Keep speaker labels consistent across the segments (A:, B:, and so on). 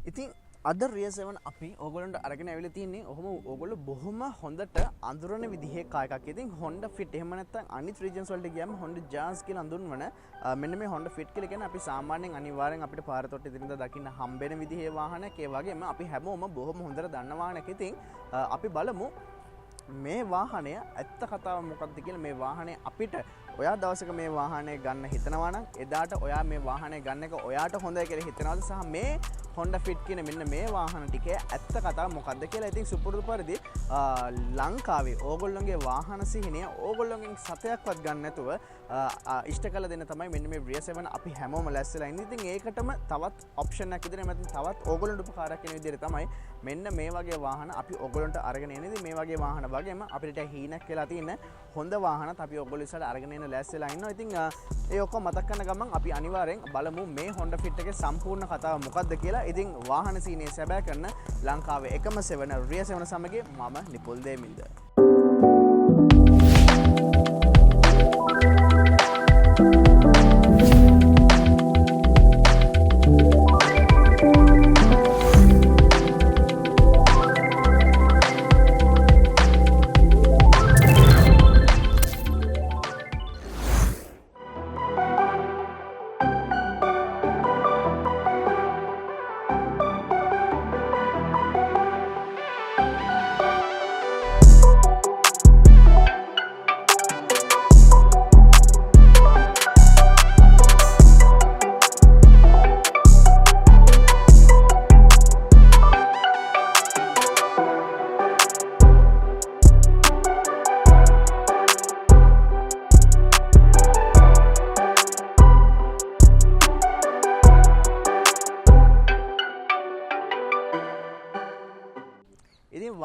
A: ඉතින් අද රියසෙවන් අපි ඕගොල්ලන්ට අරගෙන ඇවිල්ලා තියෙන්නේ ඔහොම ඕගොල්ලෝ බොහොම හොඳට අඳුරන විදිහේ කාර් එකක්. ඉතින් Honda Fit එහෙම නැත්නම් අනිත් regions වලට ගියාම Honda Jazz කියලා අඳුන්වන මෙන්න මේ Honda Fit කියලා කියන්නේ අපි සාමාන්‍යයෙන් අනිවාර්යෙන් අපිට පාර තොට්ටේ දිනදා දකින්න හම්බෙන විදිහේ වාහනයක්. ඒ වගේම අපි හැමෝම බොහොම හොඳට දන්න වාහනයක්. ඉතින් අපි බලමු මේ වාහනය ඇත්ත කතාව මොකක්ද කියලා. මේ වාහනය අපිට ඔයා දවසක මේ වාහනය ගන්න හිතනවා නම් එදාට ඔයා මේ වාහනය ගන්න එක ඔයාට හොඳයි කියලා හිතනවාද සහ මේ Honda Fit කියන මෙන්න මේ වාහන ටිකේ ඇත්ත කතාව මොකක්ද කියලා. ඉතින් සුපුරුදු පරිදි ලංකාවේ ඕගොල්ලෝගේ වාහන සිහිනය ඕගොල්ලෝගෙන් සතයක්වත් ගන්න නැතුව ඉෂ්ට කළ දෙන්න තමයි මෙන්න මේ Ria 7 අපි හැමෝම ලැස්සලා ඉන්නේ. ඉතින් ඒකටම තවත් ඔප්ෂන් එකක් විදිහට මතින් තවත් ඕගොල්ලන්ට උපකාරයක් වෙන විදිහට තමයි මෙන්න මේ වගේ වාහන අපි ඕගොල්ලන්ට අරගෙන එන්නේ. ඉතින් මේ වගේ වාහන වගේම අපිට හීනක් වෙලා තියෙන හොඳ වාහනත් අපි ඕගොල්ලෝ ඉස්සරහ අරගෙන එන්න ලැස්සලා ඉන්නවා. ඉතින් ඒ ඔක්කොම මතක් කරන ගමන් අපි අනිවාර්යෙන් බලමු මේ Honda Fit එකේ සම්පූර්ණ කතාව මොකක්ද කියලා. ඉතින් වාහන සීනේ සැබෑ කරන ලංකාවේ එකම සෙවන Ria 7 සමග මම නිපුල් දේමින්ද.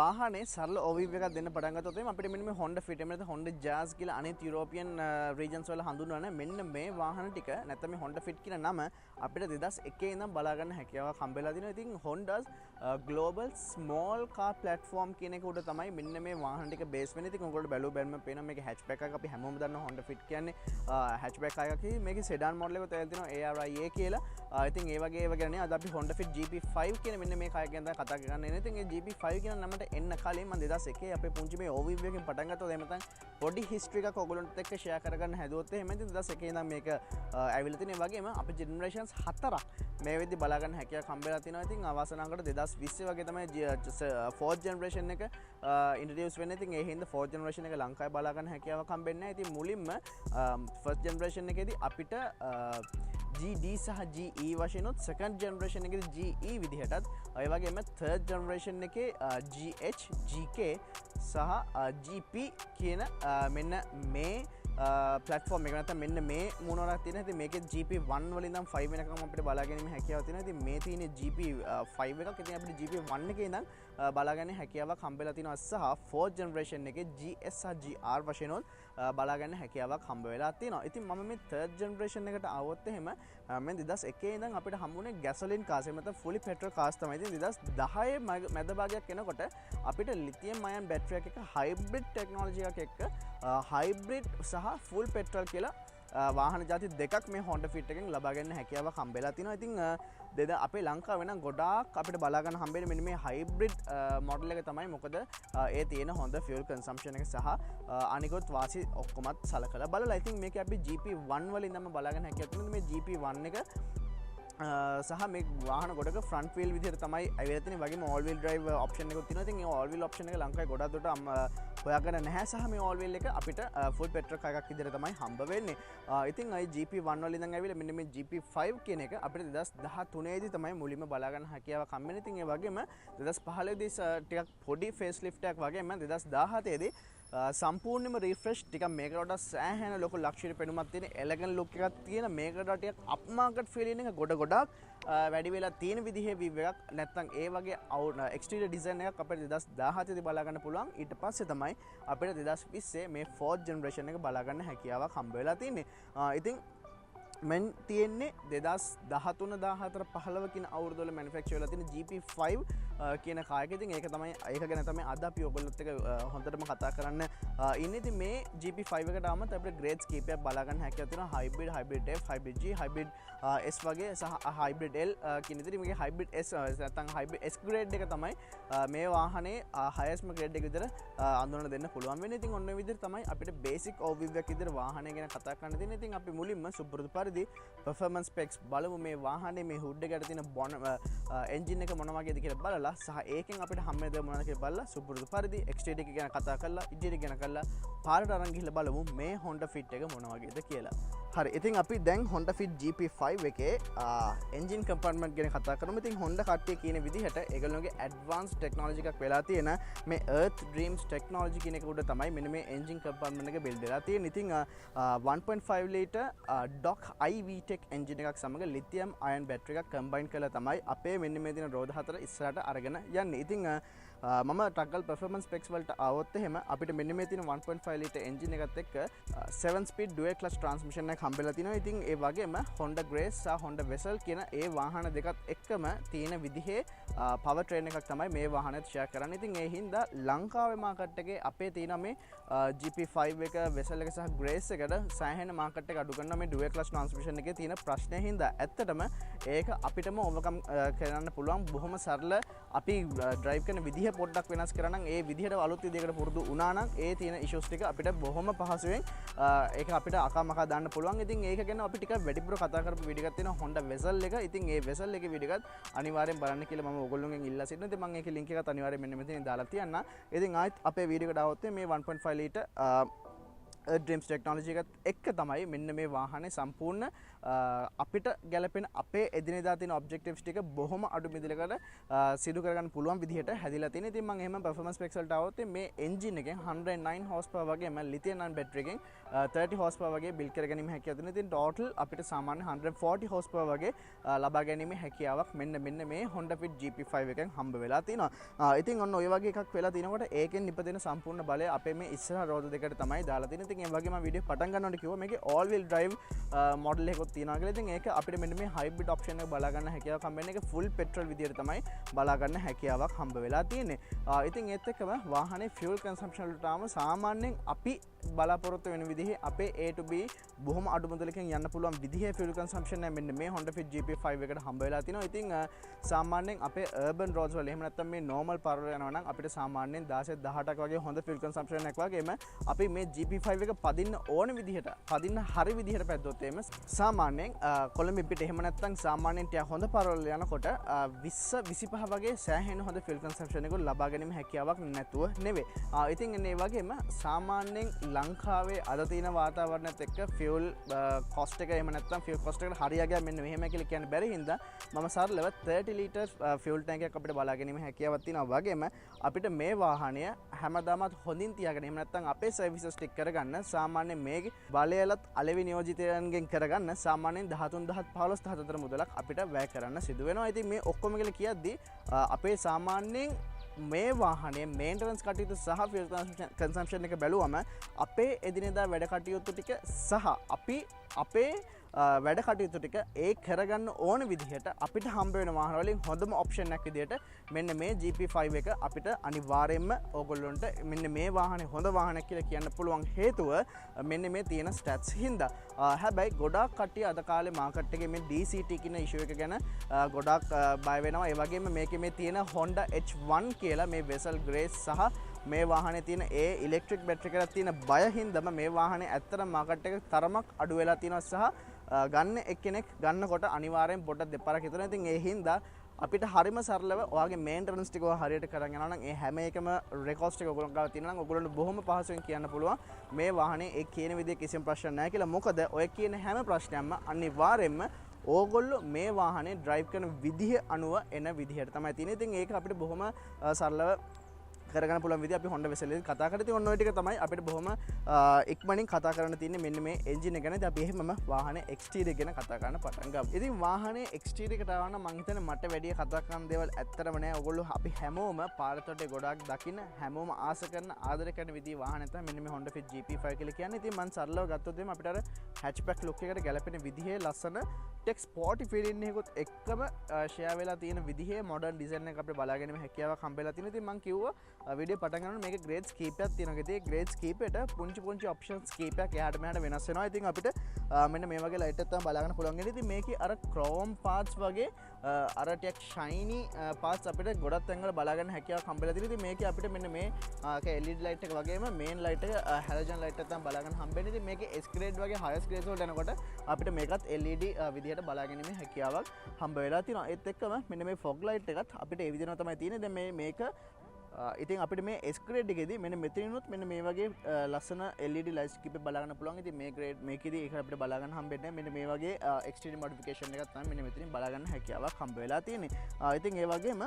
A: වාහනේ සරල overview එකක් දෙන්න පටන් ගත්තොත් එimhe අපිට මෙන්න මේ Honda Fit එහෙම නැත්නම් Honda Jazz කියලා අනිත් යුරෝපියන් regions වල හඳුන්වන මෙන්න මේ වාහන ටික නැත්නම් මේ Honda Fit කියන නම අපිට 2001 ඉඳන් බලා ගන්න හැකියාවක් හම්බෙලා දිනවා. ඉතින් Honda's global small car platform කියන එක උඩ තමයි මෙන්න මේ වාහන ටික බේස් වෙන්නේ. ඉතින් ඔයගොල්ලෝ බැලුව බැලම පේනවා මේක hatchback එකක්. අපි හැමෝම දන්නවා Honda Fit කියන්නේ hatchback එකක්. මේකේ sedan model එක තේල් තියෙනවා ARIA කියලා. ඉතින් ඒ වගේ ඒවා ගැන අද අපි Honda Fit GP5 කියන මෙන්න මේ කාර් ගැන කතා කරන්නේ. ඉතින් මේ GP5 කියන නමට එන්න කලින් මම 2001 අපේ පුංචි මේ overview එකකින් පටන් ගත්තොත් එහෙම නැත්නම් පොඩි history එකක් ඔයගොල්ලන්ට එක්ක share කරගන්න හැදුවොත් එහෙම ඉතින් 2001 ඉඳන් මේක ඇවිල්ලා තියෙන වගේම අපේ generations 4ක් මේ වෙද්දි බලා ගන්න හැකියාවක් හම්බෙලා තිනවා. ඉතින් අවසානකට 2020 වගේ තමයි 4th generation එක introduce වෙන්නේ. ඉතින් ඒ හින්දා 4th generation එක ලංකාවේ බලා ගන්න හැකියාවක් හම්බෙන්නේ නැහැ. ඉතින් මුලින්ම first generation එකේදී අපිට GD සහ GE වශයෙන්ොත් second generation එකේදී GE විදිහටත් ඒ වගේම third generation එකේ GH GK සහ GP කියන මෙන්න මේ platform එක නැත්නම් මෙන්න මේ මොනවාක් තියෙනවා. ඉතින් මේකේ GP1 වලින් ඉඳන් 5 වෙනකම් අපිට බලා ගැනීම හැකියාවක් තියෙනවා. ඉතින් මේ තියෙන්නේ GP5 එකක්. ඉතින් අපිට GP1 එකේ ඉඳන් බලා ගන්න හැකියාවක් හම්බෙලා තිනවා සහ 4th generation එකේ GS සහ GR වශයෙන්ොත් බලා ගන්න හැකියාවක් හම්බ වෙලා තියෙනවා. ඉතින් මම මේ 3rd generation එකට ආවොත් එහෙම මේ 2001 ඉඳන් අපිට හම්බුනේ gasoline cars එහෙම නැත්නම් fully petrol cars තමයි. ඉතින් 2010 මැද භාගයක් එනකොට අපිට lithium ion battery එකක hybrid technology එකක් එක්ක hybrid සහ full petrol කියලා වාහන ජාති දෙකක් මේ Honda Fit එකෙන් ලබා ගන්න හැකියාවක් හම්බෙලා තිනවා. ඉතින් අපේ ලංකාවේ නම් ගොඩාක් අපිට බලා ගන්න හම්බෙන්නේ මෙන්න මේ hybrid model එක තමයි. මොකද ඒ තියෙන හොඳ fuel consumption එක සහ අනිකුත් වාසි ඔක්කොමත් සලකලා බලලා. ඉතින් මේක අපි GP1 වලින් ඉඳන්ම බලා ගන්න හැකියාවක් තියෙනවා. මේ GP1 එක සහ මේ වාහන ගොඩක ෆ්‍රන්ට් වීල් විදිහට තමයි ඇවිල්ලා තියෙන්නේ. වගේම all wheel drive option එකක් තියෙනවා. ඉතින් ඒ all wheel option එක ලංකාවේ ගොඩක් දුරට හොයාගන්න නැහැ. සහ මේ all wheel එක අපිට full petrol car එකක් විදිහට තමයි හම්බ වෙන්නේ. ඉතින් අයි GP1 වලින් ඉඳන් ඇවිල්ලා මෙන්න මේ GP5 කියන එක අපිට 2013 දී තමයි මුලින්ම බලා ගන්න හැකියාවක් හම්බ වෙන්නේ. ඉතින් ඒ වගේම 2015 දී ටිකක් පොඩි facelift එකක් වගේම 2017 දී සම්පූර්ණයෙන්ම රිෆ්‍රෙෂ් ටිකක් මේකට වඩා සෑහෙන ලොකු ලක්ෂරි පෙනුමක් තියෙන එලගන් ලුක් එකක් තියෙන මේකට වඩා ටිකක් අප් මාකට් ෆීලින් එක ගොඩක් වැඩි වෙලා තියෙන විදිහේ වීව් එකක් නැත්නම් ඒ වගේ එක්ස්ටීරියර් ඩිසයින් එකක් අපිට 2017 දී බලා ගන්න පුළුවන්. ඊට පස්සේ තමයි අපිට 2020 මේ 4th generation එක බලා ගන්න හැකියාවක් හම්බ වෙලා තියෙන්නේ. ඉතින් මෙන් තියෙන්නේ 2013 14 15 අවුරුදුවල මැනුෆැක්චර් වෙලා තියෙන GP5 කියන කාර් එක. ඉතින් ඒක තමයි ඒක ගැන තමයි අද අපි ඔයගොල්ලොත් එක්ක හොඳටම කතා කරන්න ඉන්නේ. ඉතින් මේ GP5 එකට ආවම අපිට ග්‍රේඩ්ස් කීපයක් බලා ගන්න හැකියාවක් තියෙනවා. Hybrid, hybrid F, hybrid G, hybrid S වගේ සහ හයිබ්‍රිඩ් L කියන විදිහට මේකේ හයිබ්‍රිඩ් S නැත්නම් හයිබ්‍රිඩ් S ග්‍රේඩ් එක තමයි මේ වාහනේ highestම ග්‍රේඩ් එක විදිහට අඳුනන දෙන්න පුළුවන් වෙන්නේ. ඉතින් ඔන්න ඔය විදිහට තමයි අපිට බේසික් ඕවර්විව් එකක් විදිහට වාහනය ගැන කතා කරන්න තියෙන්නේ. ඉතින් අපි මුලින්ම සුපුරුදු පරිදි performance specs බලමු. මේ වාහනේ මේ හුඩ් එකට තියෙන එන්ජින් එක මොන වගේද කියලා බලලා සහ ඒකෙන් අපිට හැමදේම මොනවද කියලා බලලා සුපුරුදු පරිදි එක්ස්ටීරියර් එක ගැන කතා කරලා ඉන්ටීරියර් ගැන කරලා පාරට අරන් ගිහලා බලමු මේ Honda Fit එක මොන වගේද කියලා. හරි, ඉතින් අපි දැන් Honda Fit GP5 එකේ එන්ජින් කම්පාර්ට්මන්ට් ගැන කතා කරමු. ඉතින් Honda කට්ටිය කියන විදිහට ඒගොල්ලෝගේ ඇඩ්වාන්ස් ටෙක්නොලොජි එකක් වෙලා තියෙන මේ Earth Dreams ටෙක්නොලොජි කියන එක උඩ තමයි මෙන්න මේ එන්ජින් කම්පාර්ට්මන්ට් එක බිල්ඩ් වෙලා තියෙන්නේ. ඉතින් 1.5 ලීටර් DOC iVTEC එන්ජින් එකක් සමග ලිතියම් අයන් බැටරි එකක් කම්බයින් කරලා තමයි අපේ මෙන්න මේ තියෙන රෝද හතර ඉස්සරහට අරගෙන යන්නේ. ඉතින් මම ටගල් performance specs වලට આવොත් එහෙම අපිට මෙන්න මේ තියෙන 1.5 ලීටර් එන්ජින් එකත් එක්ක 7 speed dual clutch transmission එකක් හම්බෙලා තිනවා. ඉතින් ඒ වගේම Honda Grace සහ Honda Vezel කියන ඒ වාහන දෙකත් එක්කම තියෙන විදිහේ power train එකක් තමයි මේ වාහනේත් ෂෙයා කරන්නේ. ඉතින් ඒ හින්දා ලංකාවේ මාකට් එකේ අපේ තියෙන මේ GP5 එක Vezel එක සහ Grace එකට සෑහෙන මාකට් එක අඩු කරන මේ dual clutch transmission එකේ තියෙන ප්‍රශ්නේ හින්දා ඇත්තටම ඒක අපිටම overcome කරන්න පුළුවන්. බොහොම සරල අපි drive කරන විදිහ පොඩ්ඩක් වෙනස් කරා නම් ඒ විදිහට අලුත් විදිහකට පුරුදු වුණා නම් ඒ තියෙන ඉෂුස් ටික අපිට බොහොම පහසුවෙන් ඒක අපිට අකමකා දාන්න පුළුවන්. ඉතින් ඒක ගැන අපි ටිකක් වැඩිපුර කතා කරපු වීඩියෝ එකක් තියෙනවා Honda Vezel එක. ඉතින් ඒ Vezel එකේ වීඩියෝ එකත් අනිවාර්යෙන් බලන්න කියලා මම ඔයගොල්ලෝගෙන් ඉල්ලා සිටිනවා. ඉතින් මම ඒකේ link එකත් අනිවාර්යෙන් මෙන්න මෙතන දාලා තියන්න. ඉතින් ආයෙත් අපේ වීඩියෝ එකට આવොත් මේ 1.5 ලීටර් Dreams ටෙක්නොලොජි එකත් එක්ක තමයි මෙන්න මේ වාහනේ සම්පූර්ණ අපිට ගැලපෙන අපේ එදිනෙදා තියෙන ඔබ්ජෙක්ටිව්ස් ටික බොහොම අඩු මිලකට සිදු කරගන්න පුළුවන් විදිහට හැදිලා තියෙන. ඉතින් මම එහෙම performance specs වලට આવොත් මේ එන්ජින් එකෙන් 109 horsepower වගේම lithium ion battery එකෙන් 30 horsepower වගේ බිල්ඩ් කරගැනීමේ හැකියාව තියෙනවා. ඉතින් total අපිට සාමාන්‍ය 140 horsepower වගේ ලබා ගැනීමේ හැකියාවක් මෙන්න මේ Honda Fit GP5 එකෙන් හම්බ වෙලා තිනවා. ඉතින් ඔන්න ඔය වගේ එකක් වෙලා තිනකොට ඒකෙන් නිපදෙන සම්පූර්ණ බලය අපේ මේ ඉස්සරහ රෝද දෙකට තමයි දාලා තියෙන්නේ. ඉතින් ඒ වගේම වීඩියෝ පටන් ගන්නකොට කිව්වා මේකේ all wheel drive model එකක් තියෙනවා කියලා. ඉතින් ඒක අපිට මෙන්න මේ hybrid option එක බලා ගන්න හැකියාවක් හම්බ වෙන එක full petrol විදියට තමයි බලා ගන්න හැකියාවක් හම්බ වෙලා තියෙන්නේ. ඉතින් ඒත් එක්කම වාහනේ fuel consumption වලට ආම සාමාන්‍යයෙන් අපි බලාපොරොත්තු වෙන විදිහේ අපේ A to B බොහොම අඩු මුදලකින් යන්න පුළුවන් විදිහේ fuel consumption එක මෙන්න මේ Honda Fit GP5 එකට හම්බ වෙලා තිනවා. ඉතින් සාමාන්‍යයෙන් අපේ urban roads වල එහෙම නැත්නම් මේ normal පාරවල යනවා නම් අපිට සාමාන්‍යයෙන් 16 18ක් වගේ හොඳ fuel consumption එකක් වගේම අපි මේ GP5 එක පදින්න ඕන විදිහට පදින්න හරි විදිහට පැද්දොත් එහෙම සාමාන්‍යයෙන් කොළඹ පිට එහෙම නැත්නම් සාමාන්‍යයෙන් ටික හොඳ පාරවල යනකොට 20 25 වගේ සෑහෙන හොඳ fuel consumption එකක් ලබා ගැනීම හැකියාවක් නැතුව නෙවෙයි. ඉතින් මේ වගේම සාමාන්‍යයෙන් ලංකාවේ අද තියෙන වාතාවරණයත් එක්ක ෆියුල් කොස්ට් එක එහෙම නැත්නම් ෆියුල් කොස්ට් එකට හරියගේ මෙන්න මෙහෙම කියලා කියන්න බැරි හින්දා මම සරලව 30 ලීටර් ෆියුල් ටැංක් එකක් අපිට බලා ගැනීම හැකියාවක් තියෙනවා. වගේම අපිට මේ වාහනය හැමදාමත් හොඳින් තියාගෙන එහෙම නැත්නම් අපේ සර්විසස් ටික කරගන්න සාමාන්‍ය මේ බලයලත් අලෙවි නියෝජිතයන්ගෙන් කරගන්න සාමාන්‍යයෙන් 13 15 14 මුදලක් අපිට වැය කරන්න සිදු වෙනවා. ඉතින් මේ ඔක්කොම කියලා කියද්දි අපේ සාමාන්‍යයෙන් මේ වාහනේ මේන්ටනන්ස් කටයුතු සහ ෆියුල් කන්සම්ප්ෂන් එක බැලුවම අපේ එදිනෙදා වැඩ කටයුතු ටික සහ අපි අපේ වැඩ කටයුතු ටික ඒ කරගන්න ඕන විදිහට අපිට හම්බ වෙන වාහන වලින් හොඳම ඔප්ෂන් එකක් විදිහට මෙන්න මේ GP5 එක අපිට අනිවාර්යයෙන්ම ඕගොල්ලොන්ට මෙන්න මේ වාහනේ හොඳ වාහනයක් කියලා කියන්න පුළුවන් හේතුව මෙන්න මේ තියෙන ස්ටැට්ස් හින්දා. හැබැයි ගොඩාක් කට්ටිය අද කාලේ මාකට් එකේ මේ DCT කියන ඉෂුව එක ගැන ගොඩාක් බය වෙනවා. ඒ වගේම මේකේ මේ තියෙන Honda H1 කියලා මේ Vezel Grace සහ මේ වාහනේ තියෙන ඒ ඉලෙක්ට්‍රික් බැටරි එකකට තියෙන බය හින්දාම මේ වාහනේ ඇත්තටම මාකට් එක තරමක් අඩු වෙලා තියෙනවා සහ ගන්න එක්කෙනෙක් ගන්නකොට අනිවාර්යෙන් පොඩ්ඩක් දෙපාරක් හිතනවා. ඉතින් ඒ හින්දා අපිට හරිම සරලව ඔයාගේ මේන්ටනන්ස් ටික හරියට කරගෙන යනවා නම් ඒ හැම එකම රෙකෝඩ්ස් ටික ඔයගොල්ලෝ ගාව තියෙනවා නම් ඔයගොල්ලන්ට බොහොම පහසුවෙන් කියන්න පුළුවන් මේ වාහනේ ඒ කියන විදිහේ කිසිම ප්‍රශ්නයක් නැහැ කියලා. මොකද ඔය කියන හැම ප්‍රශ්නයක්ම අනිවාර්යෙන්ම ඕගොල්ලෝ මේ වාහනේ ඩ්‍රයිව් කරන විදිහ අනුව එන විදිහට තමයි තියෙන්නේ. ඉතින් ඒක අපිට බොහොම සරලව කරගන්න පුළුවන් විදිහ අපි Honda Vezel එකේ කතා කරලා තියෙන ඔන්න ඔය ටික තමයි අපිට බොහොම ඉක්මනින් කතා කරන්න තියෙන්නේ මෙන්න මේ එන්ජින් එක ගැන. ඉතින් අපි එහෙමම වාහනේ එක්ස්ටීරියර් ගැන කතා කරන්න පටන් ගමු. ඉතින් වාහනේ එක්ස්ටීරියර් එකට ආවම මම හිතන්නේ මට වැඩි කතා කරන්න දේවල් ඇත්තටම නෑ. ඔයගොල්ලෝ අපි හැමෝම පාරතොටේ ගොඩාක් දකින්න හැමෝම ආස කරන ආදරය කරන විදිහ වාහන තමයි මෙන්න මේ Honda Fit GP5 කියලා කියන්නේ. ඉතින් මම සරලව ගත්තොත් එimhe අපිට අර හැච්බැක් ලොක් එකට ගැලපෙන විදිහේ ලස්සන ටෙක් ස්පෝටි ෆිලින් එකකුත් එක්කම ෂෙයා වෙලා තියෙන විදිහේ මොඩර්න් ඩිසයින් එකක් අපිට බලා ගැනීම හැකියාවක් හම්බෙලා තියෙනවා. ඉතින් මම කිව්වා වීඩියෝ පටන් ගන්නකොට මේකේ ග්‍රේඩ්ස් කීපයක් තියෙනවා. ඉතින් ග්‍රේඩ්ස් කීපෙට පුංචි ඔප්ෂන්ස් කීපයක් එහාට මෙහාට වෙනස් වෙනවා. ඉතින් අපිට මෙන්න මේ වගේ ලයිට් එකක් තමයි බලා ගන්න පුළුවන් වෙන්නේ. ඉතින් මේකේ අර ක්‍රෝම් පාර්ට්ස් වගේ අර ටිකක් ෂයිනි පාර්ට්ස් අපිට ගොඩක් තැන්වල බලා ගන්න හැකියාවක් හම්බෙලා තියෙනවා. ඉතින් මේකේ අපිට මෙන්න මේ LED ලයිට් එක වගේම මේන් ලයිට් එක හැලජන් ලයිට් එක තමයි බලා ගන්න හම්බෙන්නේ. ඉතින් මේකේ S grade වගේ higher grades වලට යනකොට අපිට මේකත් LED විදිහට බලා ගැනීමේ හැකියාවක් හම්බ වෙලා තියෙනවා. ඒත් එක්කම මෙන්න මේ fog light එකත් අපිට ඒ විදිහම තමයි තියෙන්නේ. දැන් මේක ඉතින් අපිට මේ S grade එකේදී මෙන්න මෙතනිනුත් මෙන්න මේ වගේ ලස්සන LED lights කිපේ බලා ගන්න පුළුවන්. ඉතින් මේ grade මේකේදී ඒක අපිට බලා ගන්න හම්බෙන්නේ මෙන්න මේ වගේ exterior modification එකක් තමයි මෙන්න මෙතනින් බලා ගන්න හැකියාවක් හම්බ වෙලා තියෙන්නේ. ඉතින් ඒ වගේම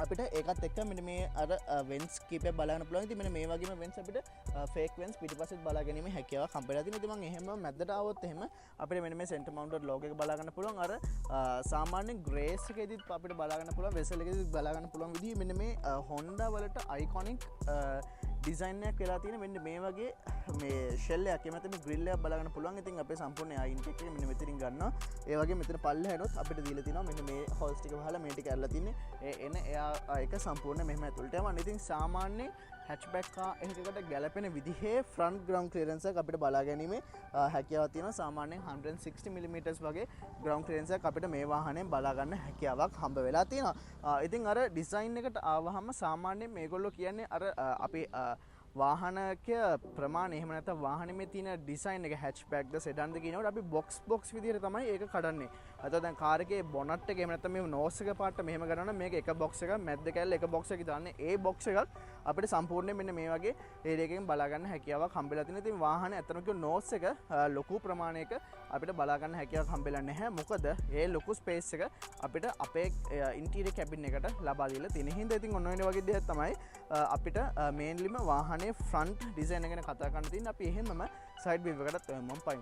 A: අපිට ඒකත් එක්ක මෙන්න මේ අර වෙන්ස් කීපයක් බලා ගන්න පුළුවන්. ඉතින් මෙන්න මේ වගේම වෙන්ස් අපිට ෆේක් වෙන්ස් පිටිපස්සෙත් බලා ගැනීමේ හැකියාවක් හම්බෙලා තියෙනවා. ඉතින් මම එහෙම මැද්දට ආවොත් එහෙම අපිට මෙන්න මේ සෙන්ටර් මවුන්ටඩ් ලෝගෝ එක බලා ගන්න පුළුවන්. අර සාමාන්‍ය ග්‍රේස් එකේදීත් අපිට බලා ගන්න පුළුවන්, වෙසල් එකේදීත් බලා ගන්න පුළුවන් විදිහ මෙන්න මේ Honda වලට අයිකොනික් ඩිසයින් එකක් වෙලා තියෙන මෙන්න මේ වගේ මේ ෂෙල් එකක් එමෙතන මේ ග්‍රිල් එකක් බලා ගන්න පුළුවන්. ඉතින් අපේ සම්පූර්ණ එයා ඉන්ටෙක් එක මෙන්න මෙතනින් ගන්නවා. ඒ වගේ මෙතන පල්ලෙහානොත් අපිට දීලා තියෙනවා මෙන්න මේ හොල්ස් ටික වහලා මේ ටික ඇරලා තින්නේ එන එයා එක සම්පූර්ණ මෙහෙම ඇතුළට යවන්න. ඉතින් සාමාන්‍ය හැච්බැක් කාර් එකකට ගැලපෙන විදිහේ ෆ්‍රන්ට් ග්‍රවුන්ඩ් ක්ලියරන්ස් එකක් අපිට බලා ගැනීමේ හැකියාවක් තියෙනවා. සාමාන්‍යයෙන් 160 mm වගේ ග්‍රවුන්ඩ් ක්ලියරන්ස් එකක් අපිට මේ වාහනයෙන් බලා ගන්න හැකියාවක් හම්බ වෙලා තියෙනවා. ඉතින් අර ඩිසයින් එකට ආවහම සාමාන්‍යයෙන් මේගොල්ලෝ කියන්නේ අර අපි වාහනක ප්‍රමාණය එහෙම නැත්නම් වාහනේ තියෙන ඩිසයින් එක හැච්බැක්ද සෙඩන්ද කියනකොට අපි බොක්ස් විදිහට තමයි ඒක කඩන්නේ. අතන දැන් කාර් එකේ බොනට් එක එහෙම නැත්නම් මේ නෝස් එක පාට මෙහෙම කරනවා නම් මේක එක බොක්ස් එකක්, මැද්ද කැල්ල එක බොක්ස් එකක් දාන්නේ. ඒ බොක්ස් එකක් අපිට සම්පූර්ණයෙන් මෙන්න මේ වගේ ඒරියා එකකින් බලා ගන්න හැකියාවක් හම්බෙලා තියෙනවා. ඉතින් වාහනේ අතන කිව්ව නෝස් එක ලොකු ප්‍රමාණයක අපිට බලා ගන්න හැකියාවක් හම්බෙලා නැහැ. මොකද ඒ ලොකු ස්පේස් එක අපිට අපේ ඉන්ටීරියර් කැබින් එකට ලබා දීලා තියෙන හින්දා ඉතින් ඔන්න ඔය වගේ දෙයක් තමයි අපිට මේන්ලිම වාහනේ ෆ්‍රන්ට් ඩිසයින් එක ගැන කතා කරන්න තියෙන්නේ. අපි එහෙමම සයිඩ් වීව් එකටත් මම පයින්.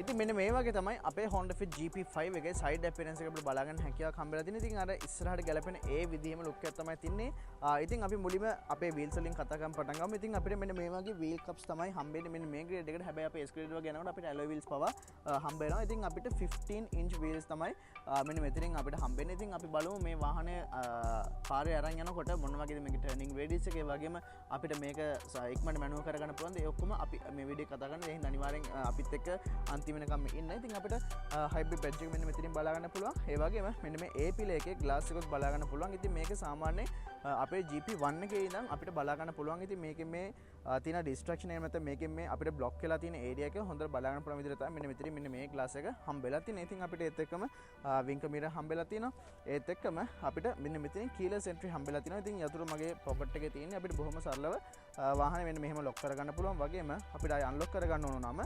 A: ඉතින් මෙන්න මේ වගේ තමයි අපේ Honda Fit GP5 එකේ සයිඩ් අපියරන්ස් එක අපිට බලා ගන්න හැකියාවක් හම්බෙලා තියෙනවා. ඉතින් අර ඉස්සරහට ගැලපෙන ඒ විදිහම ලුක් එකක් තමයි තින්නේ. ඉතින් අපි මුලින්ම අපේ wheels වලින් කතා කරන් පටන් ගමු. ඉතින් අපිට මෙන්න මේ වගේ wheel cups තමයි හම්බෙන්නේ මෙන්න මේ grade එකට. හැබැයි අපේ S grade වගේ යනකොට අපිට alloy wheels පවා හම්බ වෙනවා. ඉතින් අපිට 15 inch wheels තමයි මෙන්න මෙතනින් අපිට හම්බෙන්නේ. ඉතින් අපි බලමු මේ වාහනේ පාරේ අරන් යනකොට මොන වගේද මේකේ turning radius එක, ඒ වගේම අපිට මේක ඉක්මනට මැනුවල් කරගන්න පුළුවන්ද? ඒ ඔක්කොම අපි මේ වීඩියෝ කතා කරනවා. ඒ හින්දා අනිවාර්යෙන් අපිත් එක්ක අන්තිම වෙනකම් ඉන්න. ඉතින් අපිට හයිබ්‍රිඩ් බැජ් එක මෙන්න මෙතනින් බලා ගන්න පුළුවන්. ඒ වගේම මෙන්න මේ A පිල එකේ ග්ලාස් එකත් බලා ගන්න පුළුවන්. ඉතින් මේක සාමාන්‍යයෙන් අපේ GP1 එකේ ඉඳන් අපිට බලා ගන්න පුළුවන්. ඉතින් මේකෙන් මේ තියෙන ඩිස්ට්‍රැක්ෂන් එක නැත්නම් මේකෙන් මේ අපිට බ්ලොක් වෙලා තියෙන ඒරියා එක හොඳට බලා ගන්න පුළුවන් විදිහට තමයි මෙන්න මෙතනින් මෙන්න මේ ග්ලාස් එක හම්බෙලා තියෙන්නේ. ඉතින් අපිට ඒත් එක්කම වින්කර් මිරර් හම්බෙලා තියෙනවා. ඒත් එක්කම අපිට මෙන්න මෙතනින් කීලස් එන්ට්‍රි හම්බෙලා තියෙනවා. ඉතින් යතුරු මගේ පොකට් එකේ තියෙන්නේ. අපිට බොහොම සරලව වාහනේ මෙන්න මෙහෙම ලොක් කරගන්න පුළුවන්. වගේම අපිට ආය අන්ලොක් කරගන්න ඕන නම්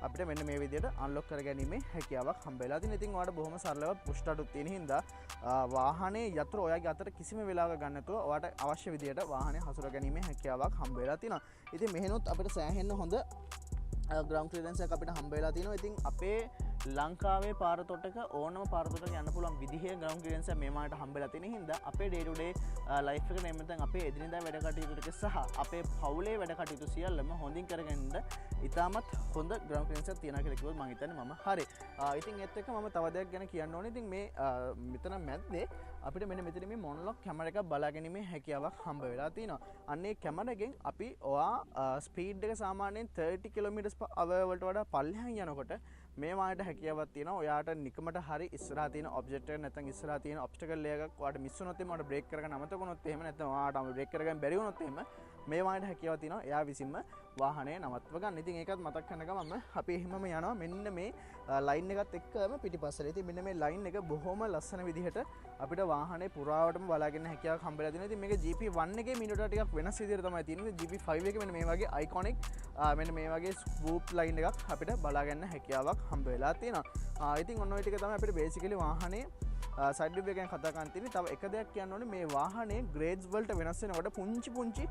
A: අපිට මෙන්න මේ විදිහට අන්ලොක් කරගැනීමේ හැකියාවක් හම්බෙලා තියෙනවා. ඉතින් ඔයාලට බොහොම සරලව පුෂ් ස්ටාර්ට් තියෙන හින්දා වාහනේ යතුරු ඔයාගේ අතට කිසිම වෙලාවක ගන්න නැතුව ඔයාලට අවශ්‍ය විදිහට වාහනේ හසුර ගැනීමේ හැකියාවක් හම්බෙලා තියෙනවා. ඉතින් මෙහෙනොත් අපිට සෑහෙන්න හොඳ ග්‍රවුන්ඩ් ක්ලියරන්ස් එකක් අපිට හම්බෙලා තියෙනවා. ඉතින් අපේ ලංකාවේ පාර තොටක ඕනම පාර තොටක යන්න පුළුවන් විදිහේ ග්‍රවුන්ඩ් ක්ලියරන්ස් එක මේ මාට හම්බෙලා තියෙන හින්දා අපේ ඩේ ටු ඩේ ලයිෆ් එක නැත්නම් අපේ එදිනෙදා වැඩ කටයුතු ටික සහ අපේ පවුලේ වැඩ කටයුතු සියල්ලම හොඳින් කරගන්න ඉතාමත් හොඳ ග්‍රවුන්ඩ් ක්ලියරන්ස් එකක් තියනවා කියලා කිව්වොත් මම හිතන්නේ මම හරි. ඉතින් ඒත් එක්ක මම තව දෙයක් ගැන කියන්න ඕනේ. ඉතින් මේ මෙතන මැද්දේ අපිට මෙන්න මෙතන මේ මොනොලොක් කැමරා එකක් බලා ගැනීමේ හැකියාවක් හම්බ වෙලා තියෙනවා. අන්න ඒ කැමරා එකෙන් අපි ඔයා ස්පීඩ් එක සාමාන්‍යයෙන් 30 km/h වලට වඩා පල්ලෙහාන් යනකොට මේ වාහනේට හැකියාවක් තියෙනවා. ඔයාට නිකමට හරි ඉස්සරහා තියෙන ඔබ්ජෙක්ට් එක නැත්නම් ඉස්සරහා තියෙන ඔබ්ස්ටකල් එකක් ඔයාට මිස් වුණොත් එහෙම ඔයාට බ්‍රේක් කරගන්න අමතක වුණොත් එහෙම නැත්නම් ඔයාට බ්‍රේක් කරගන්න බැරි වුණොත් එහෙම මේ වාහනේට හැකියාවක් තියෙනවා. එයා විසින්ම වාහනේ නවත්ව ගන්න. ඉතින් ඒකත් මතක් කරන ගමන්ම අපි එහෙමම යනවා මෙන්න මේ ලයින් එකත් එක්කම පිටිපස්සට. ඉතින් මෙන්න මේ ලයින් එක බොහොම ලස්සන විදිහට අපිට වාහනේ පුරාවටම බලාගෙන හැකියාවක් හම්බෙලා තියෙනවා. ඉතින් මේක GP1 එකේ මිනිටට ටිකක් වෙනස් විදිහට තමයි තියෙන්නේ. GP5 එකේ මෙන්න මේ වගේ අයිකොනික් මෙන්න මේ වගේ ස්වූප් ලයින් එකක් අපිට බලා ගන්න හැකියාවක් හම්බ වෙලා තියෙනවා. ඉතින් ඔන්න ඔය ටික තමයි අපිට බේසිකලි වාහනේ සයිඩ් වීව් එක ගැන කතා කරන්න තියෙන්නේ. තව එක දෙයක් කියන්න ඕනේ මේ වාහනේ ග්‍රේඩ්ස් වලට වෙනස් වෙනකොට පුංචි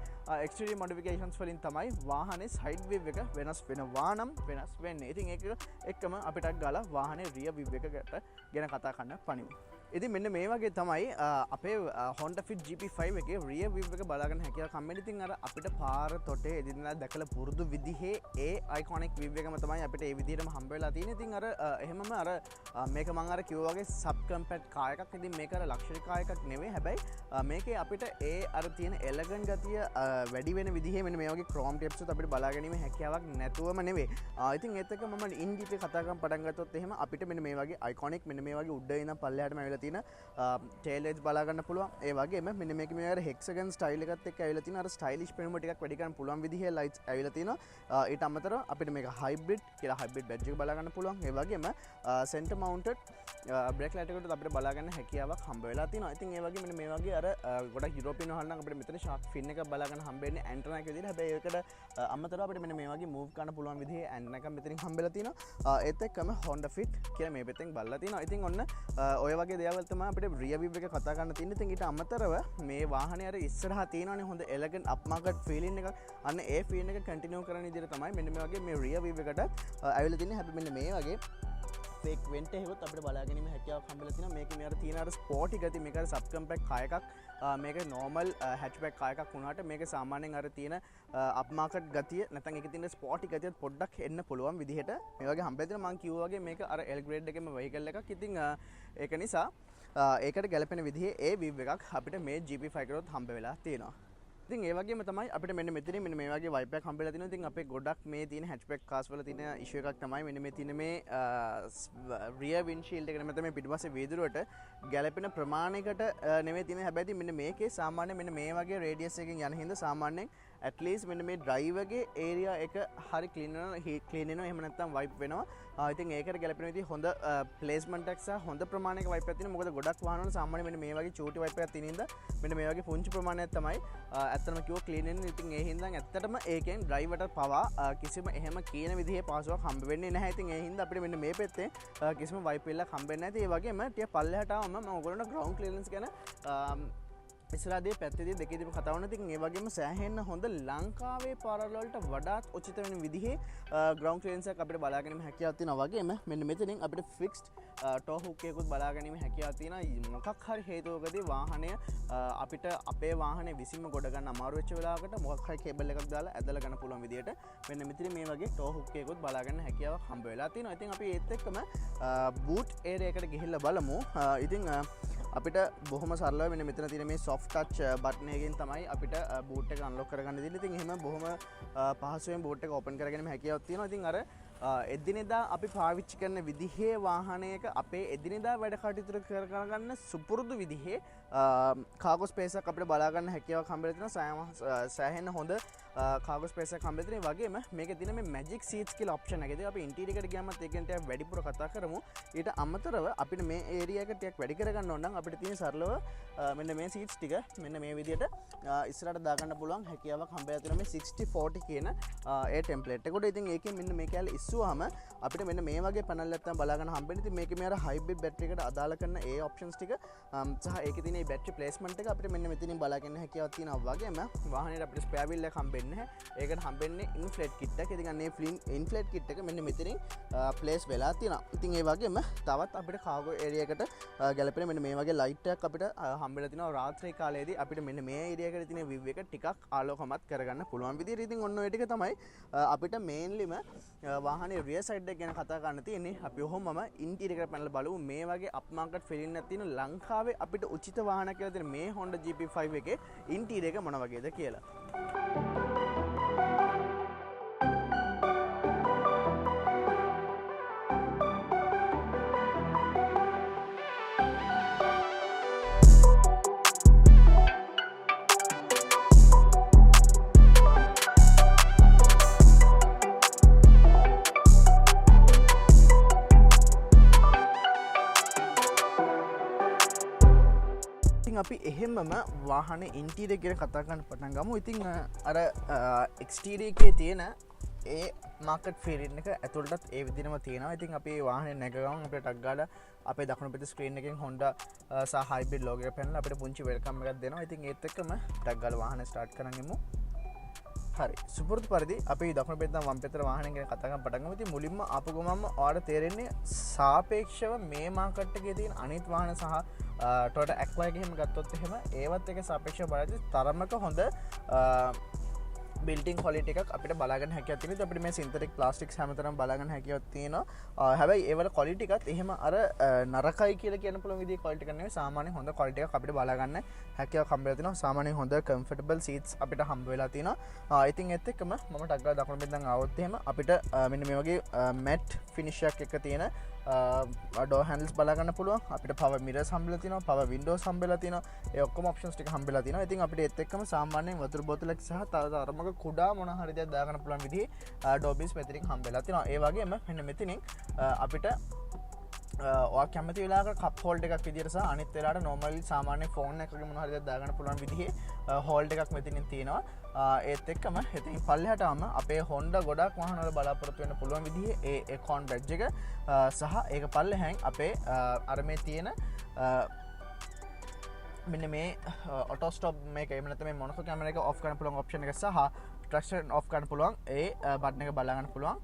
A: එක්ස්ටීරියර් මොඩිෆිකේෂන්ස් වලින් තමයි වාහනේ සයිඩ් වීව් එක වෙනස් වෙනවා නම් වෙනස් වෙන්නේ. ඉතින් ඒක එක්කම අපිට ගාලා වාහනේ රියර් වීව් එකකට ගැන කතා කරන්න පණිමු. ඉතින් මෙන්න මේ වගේ තමයි අපේ Honda Fit GP5 එකේ rear view එක බලාගන්න හැකියාව කම්බෙන්. ඉතින් අර අපිට පාර තොටේ එදිනෙදා දැකලා පුරුදු විදිහේ ඒ iconic view එකම තමයි අපිට ඒ විදිහටම හම්බ වෙලා තියෙන්නේ. ඉතින් අර එහෙමම අර මේක මම අර කිව්වා වගේ sub compact car එකක්. ඉතින් මේක අර luxury car එකක් නෙවෙයි. හැබැයි මේකේ අපිට ඒ අර තියෙන elegant ගතිය වැඩි වෙන විදිහේ මෙන්න මේ වගේ chrome tips උත් අපිට බලා ගැනීම හැකියාවක් නැතුවම නෙවෙයි. ඉතින් ඒත් එක්ක මම in detail කතා කරන් පටන් ගත්තොත් එහෙම අපිට මෙන්න මේ වගේ iconic මෙන්න මේ වගේ උඩ ඉඳන් පල්ලෙහාටම ඇවිල්ලා tail edge බලා ගන්න පුළුවන්. ඒ වගේම මෙන්න මේකේ මේ අර hexagon style එකත් එක්ක ඇවිල්ලා තියෙන අර stylish පෙනුම ටිකක් වැඩි කරන්න පුළුවන් විදිහේ lights ඇවිල්ලා තියෙනවා. ඊට අමතරව අපිට මේක hybrid කියලා hybrid badge එක බලා ගන්න පුළුවන්. ඒ වගේම center mounted brake light එකකට අපිට බලා ගන්න හැකියාවක් හම්බ වෙලා තියෙනවා. ඉතින් ඒ වගේ මෙන්න මේ වගේ අර ගොඩක් යුරෝපියන් වහල් නම් අපිට මෙතන shark fin එකක් බලා ගන්න හම්බ වෙන්නේ antenna එක විදිහට. හැබැයි ඒකට අමතරව අපිට මෙන්න මේ වගේ move කරන්න පුළුවන් විදිහේ antenna එකක් මෙතනින් හම්බෙලා තියෙනවා. ඒත් එක්කම Honda Fit කියලා මේ පැත්තෙන් බලලා තියෙනවා. ඉතින් ඔන්න ඔය වගේ දේවල් තමයි අපිට rear view එක කතා කරන්න තියෙන්නේ. ඉතින් ඊට අමතරව මේ වාහනේ අර ඉස්සරහා තියෙනවානේ හොඳ elegant upmarket feeling එකක්. අන්න ඒ feeling එක continue කරන විදිහට තමයි මෙන්න මේ වගේ මේ rear view එකට ඇවිල්ලා තින්නේ. හැබැයි මෙන්න මේ වගේ fake vent එකකුත් අපිට බලා ගැනීම හැකියාවක් හම්බෙලා තියෙනවා. මේකේ මේ අර තියෙන අර sporty ගතිය මේක අර sub compact car එකක්. මේක normal hatchback car එකක් වුණාට මේක සාමාන්‍යයෙන් අර තියෙන upmarket ගතිය නැත්නම් ඒකේ තියෙන sporty ගතියත් පොඩ්ඩක් එන්න පුළුවන් විදිහට මේ වගේ හම්බෙලා තියෙනවා. මම කිව්වා වගේ මේක අර L grade එකේම vehicle එකක්. ඉතින් ඒක නිසා ඒකට ගැලපෙන විදිහේ ඒ view එකක් අපිට මේ GP5 එකකට හම්බ වෙලා තියෙනවා. ඉතින් ඒ වගේම තමයි අපිට මෙන්න මෙතනින් මෙන්න මේ වගේ wipe එකක් හම්බෙලා තිනවා. ඉතින් අපේ ගොඩක් මේ තියෙන hatchback cars වල තියෙන issue එකක් තමයි මෙන්න මේ තියෙන මේ rear windshield එක නැත්නම් මේ පිටිපස්සේ වීදුරුවට ගැලපෙන ප්‍රමාණයකට නෙමෙයි තියෙන්නේ. හැබැයි මෙන්න මේකේ සාමාන්‍ය මෙන්න මේ වගේ radius එකකින් යන හින්දා සාමාන්‍යයෙන් at least මෙන්න මේ driver ගේ area එක හරි clean වෙනවා. එහෙම නැත්නම් wipe වෙනවා. ඉතින් ඒකට ගැලපෙන විදිහ හොඳ placement එකක් සහ හොඳ ප්‍රමාණයක wipe එකක් තියෙනවා. මොකද ගොඩක් වාහන වල සාමාන්‍ය මෙන්න මේ වගේ චූටි wipe එකක් තියෙන හින්දා මෙන්න මේ වගේ පුංචි ප්‍රමාණයක් තමයි ඇත්තටම කිව්ව ක්ලීන් වෙන්නේ. ඉතින් ඒ හින්දා ඇත්තටම ඒකෙන් ඩ්‍රයිවර්ට පවා කිසිම එහෙම කියන විදිහේ පාසුවක් හම්බ වෙන්නේ නැහැ. ඉතින් ඒ හින්දා අපිට මෙන්න මේ පැත්තේ කිසිම වයිප් එකක් හම්බ වෙන්නේ නැහැ. ඒ වගේම ටික පල්ලෙහාට ආවම මම ඔයගොල්ලන්ට ග්‍රවුන්ඩ් ක්ලියරන්ස් ගැන ඉස්සරහදී පැත්තේදී දෙකේදීම කතා වුණා. ඉතින් ඒ වගේම සෑහෙන්න හොඳ ලංකාවේ පාරවල් වලට වඩාත් උචිත වෙන විදිහේ ග්‍රවුන්ඩ් ක්ලියරන්ස් එකක් අපිට බලා ගැනීම හැකියාවක් තියෙනවා. වගේම මෙන්න මෙතනින් අපිට ෆික්ස්ඩ් ටෝ හුක් එකකුත් බලා ගැනීම හැකියාවක් තියෙනවා. මොකක් හරි හේතුවකදී වාහනය අපිට අපේ වාහනේ විසින්ම ගොඩ ගන්න අමාරු වෙච්ච වෙලාවකට මොකක් හරි කේබල් එකක් දාලා ඇදලා ගන්න පුළුවන් විදිහට මෙන්න මෙතන මේ වගේ ටෝ හුක් එකකුත් බලා ගන්න හැකියාවක් හම්බ වෙලා තියෙනවා. ඉතින් අපි ඒත් එක්කම බූට් ඒරියා එකට ගිහිල්ලා බලමු. ඉතින් අපිට බොහොම සරලව මෙන්න මෙතන තියෙන මේ soft touch button එකකින් තමයි අපිට boot එක unlock කරගන්න දෙන්නේ. ඉතින් එහෙම බොහොම පහසුවෙන් boot එක open කරගැනීමේ හැකියාවක් තියෙනවා. ඉතින් අර එදිනෙදා අපි පාවිච්චි කරන විදිහේ වාහනයක අපේ එදිනෙදා වැඩ කටයුතු කරගන්න සුපුරුදු විදිහේ කාගෝ ස්පේස් එකක් අපිට බලා ගන්න හැකියාවක් හම්බෙලා තියෙනවා. සෑහෙන හොඳ කාගෝ ස්පේස් එකක් හම්බෙලා තියෙනවා. වගේම මේකේ තියෙන මේ magic seats කියලා option එක. ඉතින් අපි interior එකට ගියාම ඒකෙන් ටිකක් වැඩිපුර කතා කරමු. ඊට අමතරව අපිට මේ area එක ටිකක් වැඩි කරගන්න ඕන නම් අපිට තියෙන සරලව මෙන්න මේ seats ටික මෙන්න මේ විදිහට ඉස්සරහට දාගන්න පුළුවන් හැකියාවක් හම්බෙලා තියෙනවා මේ 60-40 කියන ඒ template එකට. ඉතින් ඒකෙන් මෙන්න මේ කැලේ ඉස්සුවාම අපිට මෙන්න මේ වගේ panel එකක් තමයි බලා ගන්න හම්බෙන්නේ. ඉතින් මේකේ මේ අර hybrid battery එකට අදාළ කරන ඒ options ටික සහ ඒකේ තියෙන මේ battery placement එක අපිට මෙන්න මෙතනින් බලා ගන්න හැකියාවක් තියෙනවා. වගේම වාහනේට අපිට spare wheel එකක් හම්බෙන්නේ නැහැ. ඒකට හම්බෙන්නේ inflate kit එක. ඉතින් මේ inflate kit එක මෙන්න මෙතනින් place වෙලා තියෙනවා. ඉතින් ඒ වගේම තවත් අපිට cargo area එකට ගැලපෙන මෙන්න මේ වගේ light එකක් අපිට හම්බෙලා තිනවා. රාත්‍රී කාලයේදී අපිට මෙන්න මේ area එකට තියෙන view එක ටිකක් ආලෝකමත් කරගන්න පුළුවන් විදිහට. ඉතින් ඔන්න ඔය ටික තමයි අපිට mainlyම වාහනේ rear side එක ගැන කතා කරන්න තියෙන්නේ. අපි ඔහොමම interior එකට පැනලා බලමු මේ වගේ upmarket feeling එකක් තියෙන ලංකාවේ අපිට උචිත වාහනයක් කියලා තියෙන මේ Honda GP5 එකේ interior එක මොන වගේද කියලා. අපි එහෙමම වාහනේ ඉන්ටීරියර් ගැන කතා කරන්න පටන් ගමු. ඉතින් අර එක්ස්ටීරියර් එකේ තියෙන ඒ මාකට් ෆීලින් එක ඇතුළටත් ඒ විදිහම තියෙනවා. ඉතින් අපි වාහනේ නැග ගමන් අපිට ටක් ගාලා අපේ දකුණු පැත්තේ ස්ක්‍රීන් එකෙන් Honda සහ hybrid logo එක පෙන්නලා අපිට පුංචි වෙල්කම් එකක් දෙනවා. ඉතින් ඒත් එක්කම ටක් ගාලා වාහනේ ස්ටාර්ට් කරන් යමු. හරි සුපුරුදු පරිදි අපි දකුණු පැත්තෙන් වම් පැත්තට වාහනය ගැන කතා කරන්න පටන් ගමු. ඉතින් මුලින්ම ආපු ගමන්ම ඔයාලට තේරෙන්නේ සාපේක්ෂව මේ මාකට් එකේ තියෙන අනිත් වාහන සහ Toyota Aqua එක එහෙම ගත්තොත් එහෙම ඒවත් එක සාපේක්ෂව බලද්දී තරමක හොඳ බිල්ටින් කොලිටි එකක් අපිට බලාගන්න හැකියාවක් තියෙනවා. අපිට මේ සින්තටික් ප්ලාස්ටික්ස් හැමතැනම බලාගන්න හැකියාවක් තියෙනවා. හැබැයි ඒවල කොලිටි එකත් එහෙම අර නරකයි කියලා කියන්න පුළුවන් විදිහේ කොලිටි එකක් නෙවෙයි. සාමාන්‍ය හොඳ කොලිටි එකක් අපිට බලාගන්න හැකියාවක් හම්බ වෙලා තියෙනවා. සාමාන්‍ය හොඳ කම්ෆර්ටබල් සීට්ස් අපිට හම්බ වෙලා තියෙනවා. ඉතින් ඒත් එක්කම මම ටක් ගාලා දකුණු පැත්තෙන් ආවොත් එහෙම අපිට මෙන්න මේ වගේ මැට් ෆිනිෂ් එකක් තියෙන ඩෝ හැන්ඩල්ස් බලාගන්න පුළුවන්. අපිට පවර් මිරර්ස් හම්බෙලා තියෙනවා, පවර් වින්ඩෝස් හම්බෙලා තියෙනවා. ඒ ඔක්කොම ඔප්ෂන්ස් ටික හම්බෙලා තියෙනවා. ඉතින් අපිට ඒත් එක්කම සාමාන්‍යයෙන් වතුර බෝතලයක් සහ තව අරමක කුඩා මොන හරි දෙයක් දාගන්න පුළුවන් විදිහේ ඩෝබිස් මෙතනින් හම්බෙලා තියෙනවා. ඒ වගේම මෙන්න මෙතනින් අපිට ඔයා කැමති වෙලාවක කප් හෝල්ඩ් එකක් විදිහට සහ අනිත් වෙලාවට නෝමලි සාමාන්‍ය ෆෝන් එකක මොන හරි දෙයක් දාගන්න පුළුවන් විදිහේ හෝල්ඩ් එකක් මෙතනින් තියෙනවා. ඒත් එක්කම ඉතින් පල්ලෙහාට ආවම අපේ Honda ගොඩක් වාහනවල බලාපොරොත්තු වෙන්න පුළුවන් විදිහේ ඒ එකොන් බැජ් එක සහ ඒක පල්ලෙහෙන් අපේ අර මේ තියෙන මෙන්න මේ ඔටෝ ස්ටොප් මේක එහෙම නැත්නම් මේ මොනොකෝ කැමරා එක ඔෆ් කරන්න පුළුවන් ඔප්ෂන් එක සහ ට්‍රැක්ෂන් ඔෆ් කරන්න පුළුවන් ඒ බටන් එක බලා ගන්න පුළුවන්.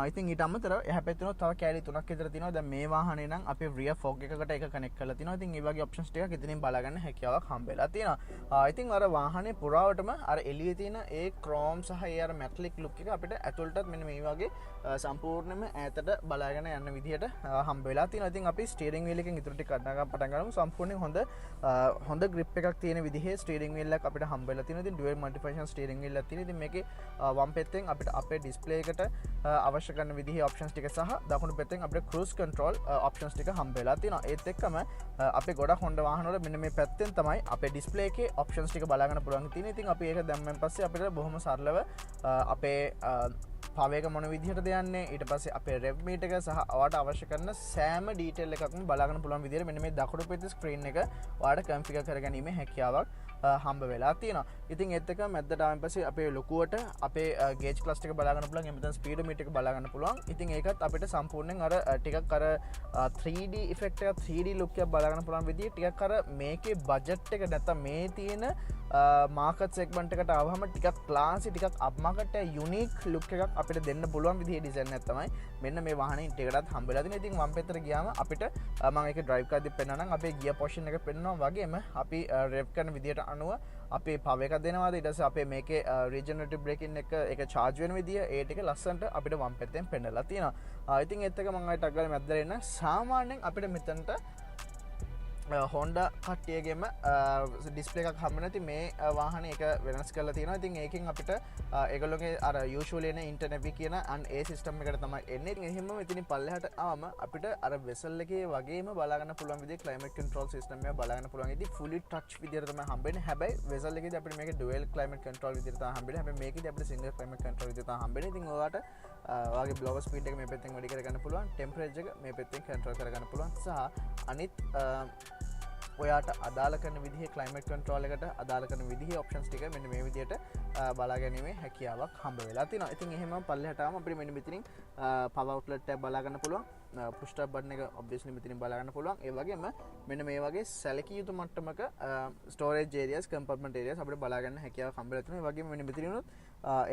A: ඉතින් ඊට අමතරව එහා පැත්තේ තව කෑලි තුනක් විතර තියෙනවා. දැන් මේ වාහනේ නම් අපේ rear fog එකකට ඒක කනෙක්ට් කරලා තියෙනවා. ඉතින් මේ වගේ ඔප්ෂන්ස් ටිකක් ඉතින් බලා ගන්න හැකියාවක් හම්බෙලා තියෙනවා. ඉතින් අර වාහනේ පුරාවටම අර එළියේ තියෙන ඒ ක්‍රෝම් සහ ඒ අර මැටලික් ලුක් එක අපිට ඇතුළටත් මෙන්න මේ වගේ සම්පූර්ණයෙන්ම ඈතට බලාගෙන යන විදිහට හම්බ වෙලා තියෙනවා. ඉතින් අපි ස්ටියරින් වීල් එකෙන් ඉතුරු ටික ගන්න පටන් ගමු. සම්පූර්ණයෙන් හොඳ grip එකක් තියෙන විදිහේ ස්ටියරින් වීල් එකක් අපිට හම්බ වෙලා තියෙනවා. ඉතින් dual multifunction ස්ටියරින් වීල් එකක් තියෙනවා. ඉතින් මේකේ වම් පැත්තෙන් අපිට අපේ ඩිස්ප්ලේ එකට අවශ්‍ය කරන විදිහේ ඔප්ෂන්ස් ටික සහ දකුණු පැත්තෙන් අපිට cruise control ඔප්ෂන්ස් ටික හම්බ වෙලා තියෙනවා. ඒත් එක්කම අපේ ගොඩක් Honda වාහනවල මෙන්න මේ පැත්තෙන් තමයි අපේ ඩිස්ප්ලේ එකේ ඔප්ෂන්ස් ටික බලා ගන්න පුළුවන් තියෙන්නේ. ඉතින් අපි ඒක දැම්මෙන් පස්සේ අපිට බොහොම සරලව අපේ පවේක මොන විදිහටද යන්නේ ඊට පස්සේ අපේ රෙව් මීටර් එක සහ ඔයාලට අවශ්‍ය කරන සෑම ඩීටේල් එකක්ම බලා ගන්න පුළුවන් විදිහට මෙන්න මේ දකුණු පැත්තේ ස්ක්‍රීන් එක ඔයාලට කන්ෆිගර් කරගැනීමේ හැකියාවක් හම්බ වෙලා තියෙනවා. ඉතින් ඒත් එක මැද්දට ආවන් පස්සේ අපේ ලොකුවට අපේ ගේජ් ක්ලස් එක බලා ගන්න පුළුවන්. එමෙතන ස්පීඩ් මීටර් එක බලා ගන්න පුළුවන්. ඉතින් ඒකත් අපිට සම්පූර්ණයෙන් අර ටිකක් අර 3D ඉෆෙක්ට් එක 3D ලුක් එක බලා ගන්න පුළුවන් විදිහ ටිකක් අර මේකේ බජට් එක නැත්නම් මේ තියෙන මාකට් සෙග්මන්ට් එකට ආවම ටිකක් ක්ලාසි ටිකක් අප් මාකට් එක යුනික් ලුක් එකක් අපිට දෙන්න පුළුවන් විදිහේ ඩිසයින් එකක් තමයි මෙන්න මේ වාහනේ ටිකටත් හම්බෙලා තියෙනවා. ඉතින් වම් පැත්තට ගියාම අපිට මම ඒක ඩ්‍රයිව් කරද්දි පෙන්නනවා නම් අපේ ගියර් පොසිෂන් එක පෙන්නනවා වගේම අපි රෙව් කරන විදිහට අනුව අපේ පව එකක් දෙනවාද ඊට පස්සේ අපේ මේකේ රීජනරේටිව් බ්‍රේකින් එක ඒක charge වෙන විදිය ඒ ටික ලස්සනට අපිට වම් පැත්තෙන් පෙන්නලා තියෙනවා. ඉතින් ඒත් එක මම ආයෙත් අග්ගල මැද්දට එන්න සාමාන්‍යයෙන් අපිට මෙතනට Honda කට්ටියගේම ඩිස්ප්ලේ එකක් හම්බ නැති මේ වාහනේ එක වෙනස් කරලා තියෙනවා. ඉතින් ඒකෙන් අපිට ඒගොල්ලෝගේ අර යූෂුවලි එන ඉන්ටර්නෙවි කියන ඒ සිස්ටම් එකට තමයි එන්නේ. ඉතින් එහෙම මෙතනින් පල්ලෙහාට ආවම අපිට අර වෙසල් එකේ වගේම බලා ගන්න පුළුවන් විදිහේ ක්ලයිමේට් කන්ට්‍රෝල් සිස්ටම් එක බලා ගන්න පුළුවන්. ඉතින් fully touch විදිහට තමයි හම්බෙන්නේ. හැබැයි වෙසල් එකේදී අපිට මේක dual climate control විදිහට තමයි හම්බෙන්නේ. හැබැයි මේකේදී අපිට single climate control විදිහට තමයි හම්බෙන්නේ. ඉතින් ඔයාලට ඔයාගේ blower speed එක මේ පැත්තෙන් වැඩි කරගන්න පුළුවන්. temperature එක මේ පැත්තෙන් control කරගන්න පුළුවන්. සහ අනිත් ඔයාට අදාළ කරන විදිහේ ක්ලයිමේට් කන්ට්‍රෝල් එකට අදාළ කරන විදිහේ ඔප්ෂන්ස් ටික මෙන්න මේ විදිහට බලා ගැනීමේ හැකියාවක් හම්බ වෙලා තිනවා. ඉතින් එහෙම පල්ලෙහාට ආවම අපිට මෙන්න මෙතනින් power outlet එක බලා ගන්න පුළුවන්. push start button එක obviously මෙතනින් බලා ගන්න පුළුවන්. ඒ වගේම මෙන්න මේ වගේ සැලකිය යුතු මට්ටමක storage areas compartment areas අපිට බලා ගන්න හැකියාවක් හම්බ වෙලා තිනවා. ඒ වගේම මෙන්න මෙතනින් උනොත්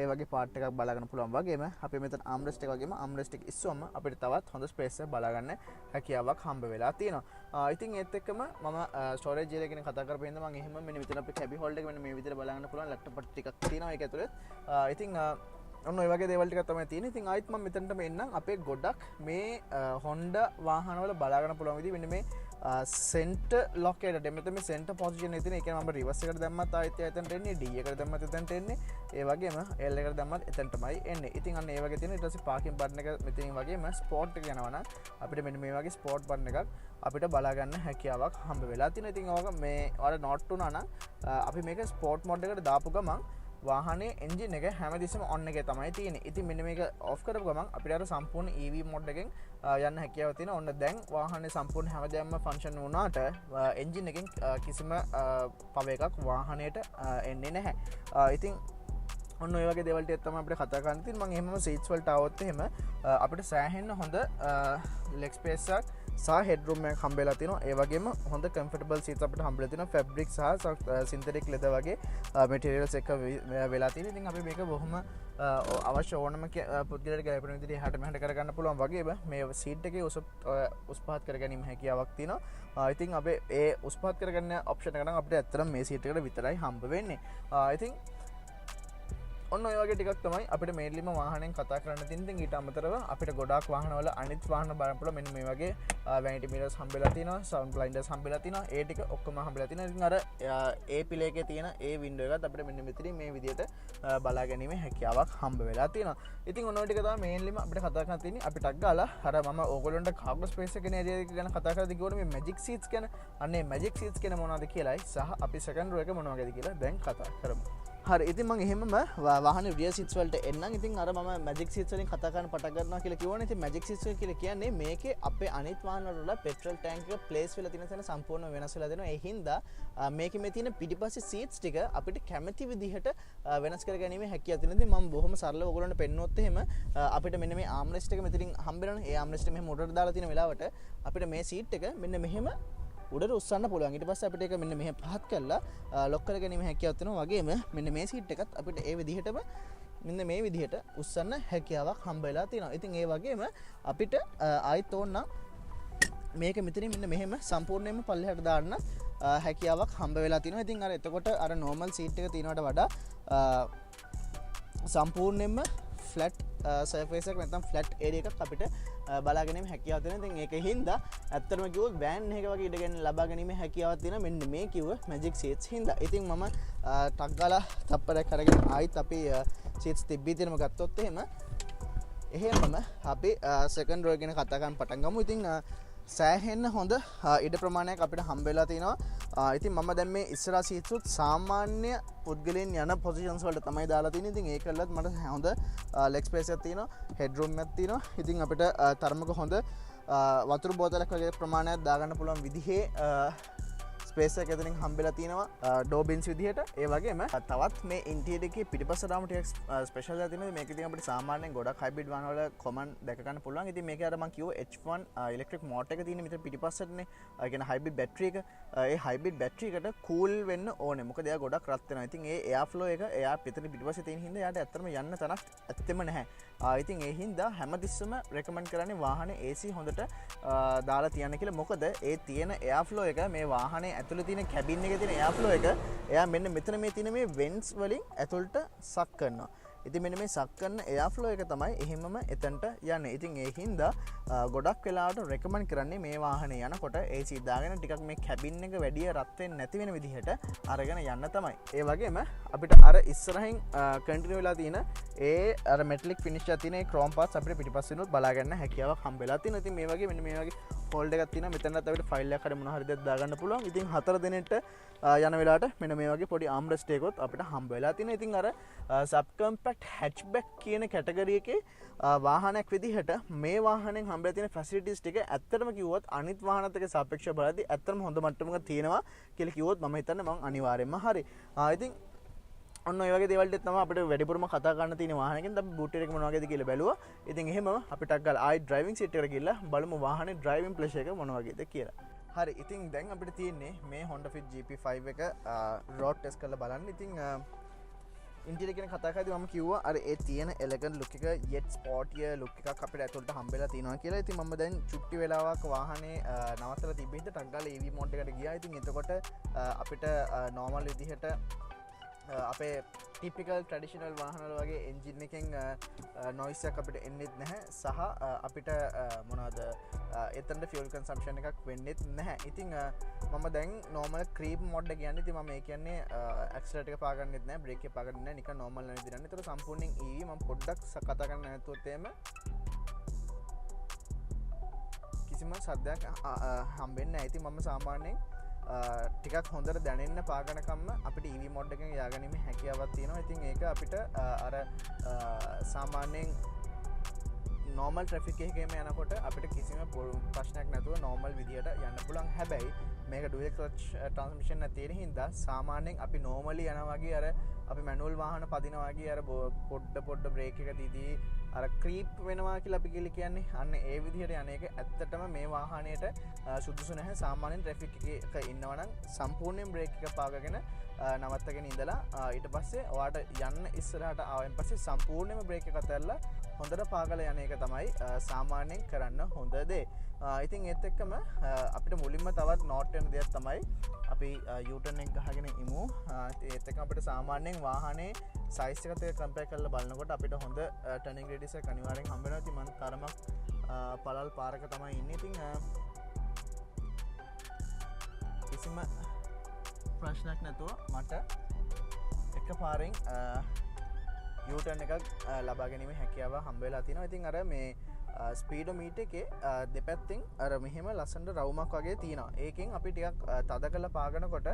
A: ඒ වගේ පාර්ට් එකක් බලා ගන්න පුළුවන්. වගේම අපි මෙතන armrest එක වගේම armrest එක ඉස්සුවම අපිට තවත් හොඳ ස්පේස් එකක් බලා ගන්න හැකියාවක් හම්බ වෙලා තියෙනවා. ඉතින් ඒත් එක්කම මම ස්ටෝරේජ් ඒරියා ගැන කතා කරපු හින්දා මම එහෙම මෙන්න මෙතන අපේ කැබි හෝල්ඩ් එක මෙන්න මේ විදිහට බලා ගන්න පුළුවන්. ලැප්ටොප් එක ටිකක් තියෙනවා ඒක ඇතුලේ. ඉතින් ඔන්න ඔය වගේ දේවල් ටිකක් තමයි තියෙන්නේ. ඉතින් ආයෙත් මම මෙතනටම එන්නම්. අපේ ගොඩක් මේ Honda වාහනවල බලා ගන්න පුළුවන් විදිහ මෙන්න මේ සෙන්ටර් ලොක් එකට මෙතන මේ සෙන්ටර් පොසිෂන් එකේ තියෙන. ඒ කියන්නේ මම රිවර්ස් එකට දැම්මත් ආයෙත් එතනට එන්නේ, D එකට දැම්මත් එතනට එන්නේ. ඒ වගේම L එකට දැම්මත් එතනටමයි එන්නේ. ඉතින් අන්න ඒ වගේ තියෙන. ඊට පස්සේ පාකින් බටන් එක මෙතනින් වගේම ස්පෝර්ට් එක යනවා නම් අපිට මෙන්න මේ වගේ ස්පෝර්ට් බටන් එකක් අපිට බලා ගන්න හැකියාවක් හම්බ වෙලා තියෙනවා. ඉතින් ඔයගොල්ලෝ මේ ඔයාලා නෝට් වුණා නම් අපි මේක ස්පෝර්ට් මොඩ් එකට දාපු ගමන් වාහනේ එන්ජින් එක හැමදෙස්සම ඔන් එකේ තමයි තියෙන්නේ. ඉතින් මෙන්න මේක ඔෆ් කරපු ගමන් අපිට අර සම්පූර්ණ EV මොඩ් එකෙන් යන්න හැකියාවක් තියෙනවා. ඔන්න දැන් වාහනේ සම්පූර්ණ හැමදේම ෆන්ක්ෂන් වුණාට එන්ජින් එකෙන් කිසිම පව එකක් වාහනයට එන්නේ නැහැ. ඉතින් ඔන්න ඔය වගේ දේවල් ටිකක් තමයි අපිට කතා කරන්න තියෙන්නේ. මම එහෙමම සීට්ස් වලට આવොත් එහෙම අපිට සෑහෙන්න හොඳ ලෙග් ස්පේස් එකක් සහ හෙඩ් රූම් එකක් හම්බෙලා තිනවා. ඒ වගේම හොඳ කම්ෆර්ටබල් සීට්ස් අපිට හම්බෙලා තිනවා. ෆැබ්‍රික් සහ සින්තටික් ලෙදර් වගේ මැටීරියල්ස් එක වෙලා තියෙනවා. ඉතින් අපි මේක බොහොම අවශ්‍ය ඕනම පුද්ගලයාට ගැලපෙන විදිහට එහාට මෙහාට කරගන්න පුළුවන් වගේම මේ සීට් එකේ උස් පහත් කර ගැනීම හැකියාවක් තියෙනවා. ඉතින් අපි ඒ උස් පහත් කරගන්න ඔප්ෂන් එක නම් අපිට ඇත්තටම මේ සීට් එකට විතරයි හම්බ වෙන්නේ. ඉතින් ඔන්න ඔය වගේ ටිකක් තමයි අපිට මේන්ලිම වාහනෙන් කතා කරන්න තියෙන. ඉතින් ඊට අමතරව අපිට ගොඩාක් වාහනවල අනිත් වාහන බලන්න පුළුවන්. මෙන්න මේ වගේ වැනිටි මිරර්ස් හම්බෙලා තියෙනවා, සවුන්ඩ් බ්ලයින්ඩර්ස් හම්බෙලා තියෙනවා. ඒ ටික ඔක්කොම හම්බෙලා තියෙනවා. ඉතින් අර ඒ පිලේ එකේ තියෙන ඒ වින්ඩෝ එකත් අපිට මෙන්න මෙතනින් මේ විදිහට බලා ගැනීමේ හැකියාවක් හම්බ වෙලා තියෙනවා. ඉතින් ඔන්න ඔය ටික තමයි මේන්ලිම අපිට කතා කරන්න තියෙන්නේ. අපි ටක් ගාලා අර මම ඕගොල්ලන්ට කාගෝ ස්පේස් එක ගැන කතා කරද්දී කිව්වනේ මේ මැජික් සීට්ස් ගැන. අන්න ඒ මැජික් සීට්ස් කියන මොනවද කියලායි සහ අපි සෙකන්ඩ් රෝ එක මොනවද කියලා දැන් කතා කරමු. හරි ඉතින් මම එහෙමම වාහන රියර් සීට්ස් වලට එන්නම්. ඉතින් අර මම මැජික් සීට්ස් වලින් කතා කරන්න පටන් ගන්නවා කියලා කිව්වනේ. ඉතින් මැජික් සීට්ස් කියලා කියන්නේ මේකේ අපේ අනිත් වාහන වල පෙට්‍රල් ටැංක් එක ප්ලේස් වෙලා තියෙන තැන සම්පූර්ණ වෙනස් වෙලා දෙනවා. ඒ හින්දා මේකේ මේ තියෙන පිටිපස්සේ සීට්ස් ටික අපිට කැමති විදිහට වෙනස් කර ගැනීම හැකියාව තියෙනවා. ඉතින් මම බොහොම සරලව ඔයගොල්ලන්ට පෙන්නුවොත් එහෙම අපිට මෙන්න මේ ආම්රෙස්ට් එක මෙතනින් හම්බෙනවනේ. ඒ ආම්රෙස්ට් එක මෙහෙම උඩට දාලා තියෙන වෙලාවට අපිට මේ සීට් එක මෙන්න මෙහෙම උඩට උස්සන්න පුළුවන්. ඊට පස්සේ අපිට ඒක මෙන්න මෙහෙම පහත් කරලා ලොක් කර ගැනීම හැකියාවක් තියෙනවා. වගේම මෙන්න මේ සීට් එකත් අපිට ඒ විදිහටම මෙන්න මේ විදිහට උස්සන්න හැකියාවක් හම්බ වෙලා තියෙනවා. ඉතින් ඒ වගේම අපිට ආයෙත් ඕනනම් මේක මෙතනින් මෙන්න මෙහෙම සම්පූර්ණයෙන්ම පල්ලෙහාට දාන්න හැකියාවක් හම්බ වෙලා තියෙනවා. ඉතින් අර එතකොට අර නෝමල් සීට් එක තියෙනවට වඩා සම්පූර්ණයෙන්ම ෆ්ලැට් සර්ෆේස් එකක් නැත්නම් ෆ්ලැට් ඒරියා එකක් අපිට බලා ගැනීම හැකියාවක් තියෙනවා. ඉතින් ඒකෙන් හින්දා ඇත්තටම කිව්වොත් වෑන් එකක වගේ ඉඳ ගන්න ලබා ගැනීම හැකියාවක් තියෙනවා මෙන්න මේ කිව්ව මැජික් සීට්ස් හින්දා. ඉතින් මම ටක් ගාලා තප්පරයක් අරගෙන ආයිත් අපි සීට්ස් තිබ්බී තියෙනම ගත්තොත් එහෙමම අපි සෙකන්ඩ් රෝ ගැන කතා කරන්න පටන් ගමු. ඉතින් සෑහෙන්න හොඳ ඉඩ ප්‍රමාණයක් අපිට හම්බ වෙලා තිනවා. ඉතින් මම දැන් මේ ඉස්සරහා සීට්ස් උත් සාමාන්‍ය පුද්ගලයන් යන පොසිෂන්ස් වලට තමයි දාලා තියෙන්නේ. ඉතින් ඒකලත් මට හොඳ ලෙග් ස්පේස් එකක් තියෙනවා, හෙඩ් රූම් එකක් තියෙනවා. ඉතින් අපිට තරමක හොඳ වතුර බෝතලයක් වගේ ප්‍රමාණයක් දාගන්න පුළුවන් විදිහේ ස්පේස් එකක් එතනින් හම්බෙලා තියෙනවා ඩෝ බින්ස් විදිහට. ඒ වගේම තවත් මේ ඉන්ටීරියර් එකේ පිටිපස්ස රාම ටිකක් ස්පෙෂල් එකක් තියෙනවා. මේක ඉතින් අපිට සාමාන්‍යයෙන් ගොඩක් හයිබ්‍රිඩ් වාහන වල කොමන් දැක ගන්න පුළුවන්. ඉතින් මේකේ අර මම කිව්ව H1 ඉලෙක්ට්‍රික් මෝටර් එක තියෙන මෙතන පිටිපස්සටනේ. ඒ කියන්නේ හයිබ්‍රිඩ් බැටරි එක. ඒ හයිබ්‍රිඩ් බැටරි එකට කූල් වෙන්න ඕනේ. මොකද එයා ගොඩක් රත් වෙනවා. ඉතින් ඒ එයා ෆ්ලෝ එක එයා පිටිපස්සේ තියෙන හින්දා එයාට ඇත්තටම යන්න තරක් ඇත්තෙම නැහැ. ඉතින් ඒ හින්දා හැමතිස්සෙම රෙකමන්ඩ් කරන්නේ වාහනේ AC හොඳට දාලා තියන්න කියලා. මොකද ඒ තියෙන එයා ෆ්ලෝ එක මේ වාහනේ ඇතුළේ තියෙන කැබින් එකේ තියෙන එයා ෆ්ලෝ එක එයා මෙන්න මෙතන මේ තියෙන මේ වෙන්ට්ස් වලින් ඇතුළට සක් කරනවා. ඉතින් මෙන්න මේ සක් කරන එයා ෆ්ලෝ එක තමයි එහෙමම එතනට යන්නේ. ඉතින් ඒ හින්දා ගොඩක් වෙලාවට රෙකමන්ඩ් කරන්නේ මේ වාහනේ යනකොට AC දාගෙන ටිකක් මේ කැබින් එක වැඩි රත් වෙන්නේ නැති වෙන විදිහට අරගෙන යන්න තමයි. ඒ වගේම අපිට අර ඉස්සරහින් කන්ටිනියු වෙලා තියෙන ඒ අර මෙටලික් ෆිනිෂ් එකක් තියෙන ඒ ක්‍රෝම් පාර්ට්ස් අපිට පිටිපස්සෙනුත් බලා ගන්න හැකියාවක් හම්බ වෙලා තියෙනවා. ඉතින් මේ වගේ මෙන්න මේ වගේ හෝල්ඩ් එකක් තියෙනවා. මෙතනත් අපිට ෆයිල් එකක් හරි මොනවා හරි දෙයක් දාගන්න පුළුවන්. ඉතින් 4 දිනෙට යන වෙලාවට මෙන්න මේ වගේ පොඩි ආම්රෙස්ට් එකකුත් අපිට හම්බ වෙලා තියෙනවා. ඉතින් අර සබ් කම්පැක්ට් හැච්බැක් කියන කැටගරි එකේ වාහනයක් විදිහට මේ වාහනෙන් හම්බෙලා තියෙන ෆැසිලිටිස් ටික ඇත්තටම කිව්වොත් අනිත් වාහනත් එක්ක සාපේක්ෂව බලද්දී ඇත්තටම හොඳ මට්ටමක තියෙනවා කියලා කිව්වොත් මම හිතන්නේ මම අනිවාර්යෙන්ම හරි. ඉතින් ඔන්න ඔය වගේ දේවල් ටික තමයි අපිට වැඩිපුරම කතා කරන්න තියෙන වාහනකින්. අපි බූට් එක මොන වගේද කියලා බැලුවා. ඉතින් එහෙමම අපිට අග්ගල ආයි ඩ්‍රයිවිං සීට් එකට ගිහලා බලමු වාහනේ ඩ්‍රයිවිං ප්ලෙෂර් එක මොන වගේද කියලා. හරි ඉතින් දැන් අපිට තියෙන්නේ මේ Honda Fit GP5 එක රෝඩ් ටෙස්ට් කරලා බලන්න. ඉතින් ඉන්ටීරියර් ගැන කතා කරද්දී මම කිව්වා අර ඒ තියෙන එලගන්ට් ලුක් එක yet sportier ලුක් එකක් අපිට ඇතුළට හම්බෙලා තියෙනවා කියලා. ඉතින් මම දැන් චුට්ටි වෙලාවක් වාහනේ නවත්තලා තිබ්බේ හින්දා ටක් ගාලා EV මෝඩ් එකට ගියා. ඉතින් එතකොට අපිට normal විදිහට අපේ ටිපිකල් ට්‍රැඩිෂනල් වාහනවල වගේ එන්ජින් එකෙන් නොයිස් එකක් අපිට එන්නෙත් නැහැ. සහ අපිට මොනවද එතනට ෆියුල් කන්සම්ප්ෂන් එකක් වෙන්නෙත් නැහැ. ඉතින් මම දැන් normal creep mode එක යන්නේ. ඉතින් මම ඒ කියන්නේ ඇක්සලරේටර් එක පා ගන්නෙත් නැහැ, බ්‍රේක් එක පා ගන්නෙත් නැහැ, නිකන් normal යන විදිහට යන්නේ. ඒතර සම්පූර්ණයෙන් EV මම පොඩ්ඩක් කතා කරන්න නැතුවත් එහෙම කිසිම සද්දයක් හම්බෙන්නේ නැහැ. ඉතින් මම සාමාන්‍යයෙන් ටිකක් හොඳට දැනෙන්න පාගනකම්ම අපිට EV මොඩ් එකෙන් යාගැනීමේ හැකියාවක් තියෙනවා. ඉතින් ඒක අපිට අර සාමාන්‍යයෙන් normal traffic එකේම යනකොට අපිට කිසිම ප්‍රශ්නයක් නැතුව normal විදියට යන්න පුළුවන්. හැබැයි මේක ඩුවල් ක්ලච් ට්‍රාන්ස්මිෂන් නැති තියෙන හින්දා සාමාන්‍යයෙන් අපි නෝමලි යනවා වගේ අර අපි මැනුවල් වාහන පදිනවා වගේ අර පොඩ්ඩ බ්‍රේක් එක දීදී අර ක්‍රීප් වෙනවා කියලා අපි කියන්නේ අන්න ඒ විදිහට යන්නේක ඇත්තටම මේ වාහනයට සුදුසු නැහැ. සාමාන්‍යයෙන් ට්‍රැෆික් එකක ඉන්නවනම් සම්පූර්ණයෙන් බ්‍රේක් එක පාගගෙන නවත්තගෙන ඉඳලා ඊට පස්සේ ඔයාට යන්න ඉස්සරහට ආවෙන් පස්සේ සම්පූර්ණයෙන්ම බ්‍රේක් එක අතහැරලා හොඳට පාගලා යන එක තමයි සාමාන්‍යයෙන් කරන්න හොඳ දේ. ඉතින් ඒත් එක්කම අපිට මුලින්ම තවත් නෝට් වෙන දෙයක් තමයි අපි U-turn එක ගහගෙන ඉමු. ඒත් එක්කම අපිට සාමාන්‍යයෙන් වාහනේ සයිස් එකත් එක්ක කම්පෙයාර් කරලා බලනකොට අපිට හොඳ ටර්නින් රේඩියස් එක අනිවාර්යෙන් හම්බ වෙනවා. ඉතින් මම තරමක් පළල් පාරක තමයි ඉන්නේ. ඉතින් කිසිම ප්‍රශ්නයක් නැතුව මට එක පාරෙන් U-turn එකක් ලබා ගැනීමේ හැකියාව හම්බ වෙලා තිනවා. ඉතින් අර මේ ස්පීඩෝමීටර් එකේ දෙපැත්තෙන් අර මෙහෙම ලස්සනට රවුමක් වගේ තියෙනවා. ඒකෙන් අපි ටිකක් තද කරලා පාගනකොට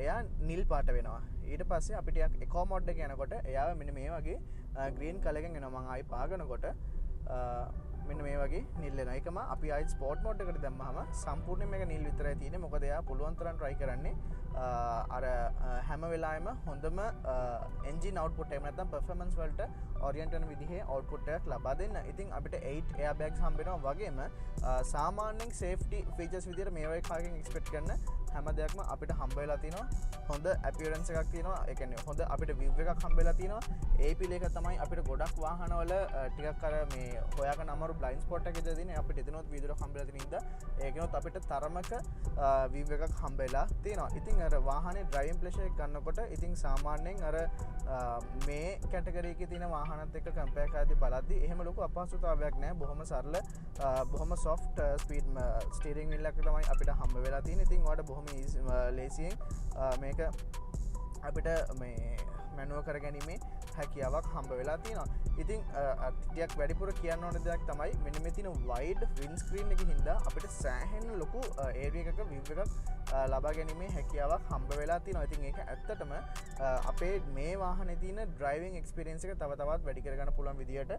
A: එයා නිල් පාට වෙනවා. ඊට පස්සේ අපි ටිකක් එකෝ මොඩ් එක යනකොට එයාව මෙන්න මේ වගේ ග්‍රීන් කලර් එකෙන් එනවා. මම ආයි පාගනකොට මෙන්න මේ වගේ නිල් වෙනවා. ඒකම අපි ආයි ස්පෝර්ට් මොඩ් එකට දැම්මහම සම්පූර්ණයෙන් මේක නිල් විතරයි තියෙන්නේ. මොකද එයා පුළුවන් තරම් try කරන්නේ අර හැම වෙලාවෙම හොඳම එන්ජින් අවුට්පුට් එක නැත්නම් performance වලට ඔරියන්ට් වෙන විදිහේ අවුට්පුට් එකක් ලබා දෙන්න. ඉතින් අපිට 8 airbags හම්බ වෙනවා වගේම සාමාන්‍යයෙන් safety features විදිහට මේ වගේ කාර්යකින් expect කරන හැම දෙයක්ම අපිට හම්බ වෙලා තිනවා. හොඳ appearance එකක් තියෙනවා. ඒ කියන්නේ හොඳ අපිට view එකක් හම්බ වෙලා තිනවා. ඒ පිළ එක තමයි අපිට ගොඩක් වාහනවල ටිකක් අර මේ හොයාගන්න අමාරු blind spot එකක් ඉඳලා තියෙන්නේ. අපිට එතනොත් වීදුරක් හම්බ වෙලා තියෙන හින්දා ඒකනොත් අපිට තරමක view එකක් හම්බ වෙලා තියෙනවා. ඉතින් අර වාහනේ driving pleasure එක ගන්නකොට ඉතින් සාමාන්‍යයෙන් අර මේ කැටගරි එකේ තියෙන වාහනත් එක්ක කම්පෙයාර් කරද්දී බලද්දී එහෙම ලොකු අපහසුතාවයක් නැහැ. බොහොම සරල බොහොම soft speed steering wheel එක තමයි අපිට හම්බ වෙලා තියෙන්නේ. ඉතින් ඔයාලට බොහොම ලේසියෙන් මේක අපිට මේ මැනුව කරගැනීමේ හැකියාවක් හම්බ වෙලා තියෙනවා. ඉතින් ටිකක් වැඩිපුර කියන්න ඕන දෙයක් තමයි මෙන්න මේ තියෙන wide windscreen එකකින් හින්දා අපිට සෑහෙන ලොකු area එකක view එකක් ලබා ගැනීමේ හැකියාවක් හම්බ වෙලා තියෙනවා. ඉතින් ඒක ඇත්තටම අපේ මේ වාහනේ තියෙන driving experience එක තව තවත් වැඩි කරගන්න පුළුවන් විදියට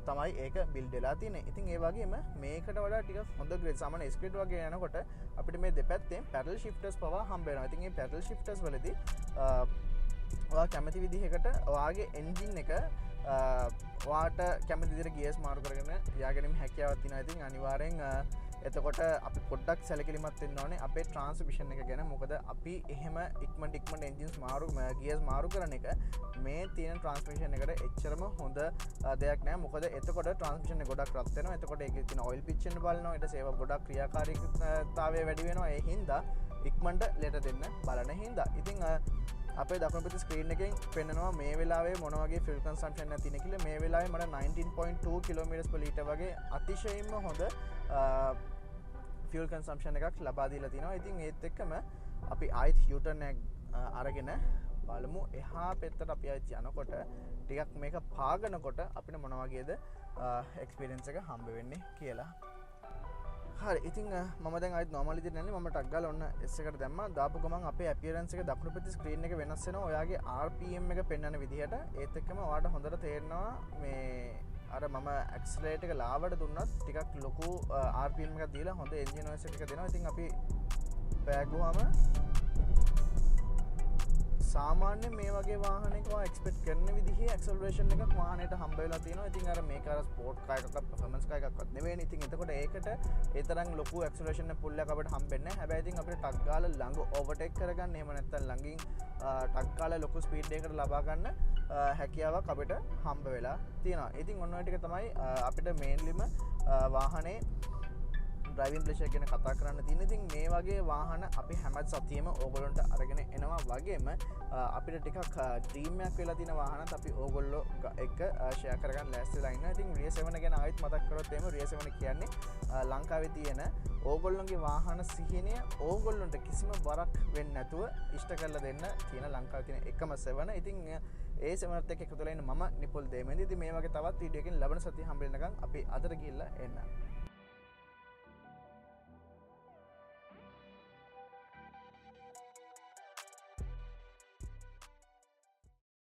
A: තමයි ඒක build වෙලා තියෙන්නේ. ඉතින් ඒ වගේම මේකට වඩා ටිකක් හොඳ grade සාමාන්‍ය ස්පීඩ් වගේ යනකොට අපිට මේ දෙපැත්තෙන් paddle shifters පවා හම්බ වෙනවා. ඉතින් මේ paddle shifters වලදී ඔයා කැමති විදිහකට ඔයාගේ එන්ජින් එක ඔයාට කැමති විදිහට ගියර්ස් මාරු කරගෙන ය아가නීමේ හැකියාවක් තියෙනවා. ඉතින් අනිවාර්යෙන් එතකොට අපි පොඩ්ඩක් සැලකිලිමත් වෙන්න ඕනේ අපේ ට්‍රාන්ස්මිෂන් එක ගැන. මොකද අපි එහෙම ඉක්මනට එන්ජින්ස් මාරු ගියර්ස් මාරු කරන එක මේ තියෙන ට්‍රාන්ස්මිෂන් එකට එච්චරම හොඳ දෙයක් නෑ. මොකද එතකොට ට්‍රාන්ස්මිෂන් එක ගොඩක් රත් වෙනවා. එතකොට ඒකේ තියෙන ඔයිල් පිච් එක බලනවා. ඊට සේව ගොඩක් ක්‍රියාකාරීතාවය වැඩි වෙනවා. ඒ හින්දා ඉක්මනට ලෙට දෙන්න බලන හින්දා. ඉතින් අපේ දකුණු පැත්තේ ස්ක්‍රීන් එකෙන් පෙන්නනවා මේ වෙලාවේ මොන වගේ ෆියුල් කන්සම්ප්ෂන් එකක් තියෙන කියලා. මේ වෙලාවේ මට 19.2 km/l වගේ අතිශයින්ම හොඳ ෆියුල් කන්සම්ප්ෂන් එකක් ලබා දීලා තිනවා. ඉතින් ඒත් එක්කම අපි ආයිත් U-turn එක අරගෙන බලමු එහා පැත්තට අපි ආයිත් යනකොට ටිකක් මේක පාගනකොට අපිට මොන වගේද එක්ස්පීරියන්ස් එක හම්බ වෙන්නේ කියලා. හරි ඉතින් මම දැන් ආයෙත් normal විදිහට යන්නේ. මම ටක් ගාලා ඔන්න S එකට දැම්මා. දාපු ගමන් අපේ appearance එක දකුණු පැත්තේ screen එක වෙනස් වෙනවා. ඔයාගේ RPM එක පෙන්වන විදිහට. ඒත් එක්කම ඔයාලට හොඳට තේරෙනවා මේ අර මම accelerate එක ලාවට දුන්නත් ටිකක් ලොකු RPM එකක් දීලා හොඳ engine noise එකක් දෙනවා. ඉතින් අපි පෑගුවාම සාමාන්‍ය මේ වගේ වාහනයක එක්ස්පෙක්ට් කරන විදිහේ ඇක්සලරේෂන් එකක් වාහනයට හම්බ වෙලා තියෙනවා. ඉතින් අර මේක අර ස්පෝර්ට් කාර් එකක් පර්ෆෝමන්ස් කාර් එකක්වත් නෙවෙයි. ඉතින් එතකොට ඒකට ඒ තරම් ලොකු ඇක්සලරේෂන් එක පුල් එකක් අපිට හම්බෙන්නේ නැහැ. හැබැයි ඉතින් අපිට ටක් ගාලා ළඟ ඕවර්ටේක් කරගන්න එහෙම නැත්නම් ළඟින් ටක් ගාලා ලොකු ස්පීඩ් එකකට ලබා ගන්න හැකියාවක් අපිට හම්බ වෙලා තියෙනවා. ඉතින් ඔන්න ඔය ටික තමයි අපිට මේන්ලිම වාහනේ ඩ්‍රයිවිං ප්ලෙෂර් ගැන කතා කරන්න තියෙන. ඉතින් මේ වගේ වාහන අපි හැම සතියෙම ඕගොල්ලන්ට අරගෙන එනවා. වගේම අපිට ටිකක් ඩ්‍රීම් එකක් වෙලා තියෙන වාහනත් අපි ඕගොල්ලෝ එක්ක ෂෙයා කරගන්න ලෑස්තිලා ඉන්නවා. ඉතින් Ria 7 ගැන ආයෙත් මතක් කරොත් එහෙම Ria 7 කියන්නේ ලංකාවේ තියෙන ඕගොල්ලන්ගේ වාහන සිහිනය ඕගොල්ලන්ට කිසිම වරක් වෙන්නේ නැතුව ඉෂ්ට කරලා දෙන්න තියෙන ලංකාවේ තියෙන එකම 7. ඉතින් ඒ 7ත් එක්ක එකතු වෙලා ඉන්න මම නිපොල් දේමෙන්ද. ඉතින් මේ වගේ තවත් වීඩියෝ එකකින් ලබන සතිය හම්බ වෙනකන් අපි අදට ගිහිල්ලා එන්න.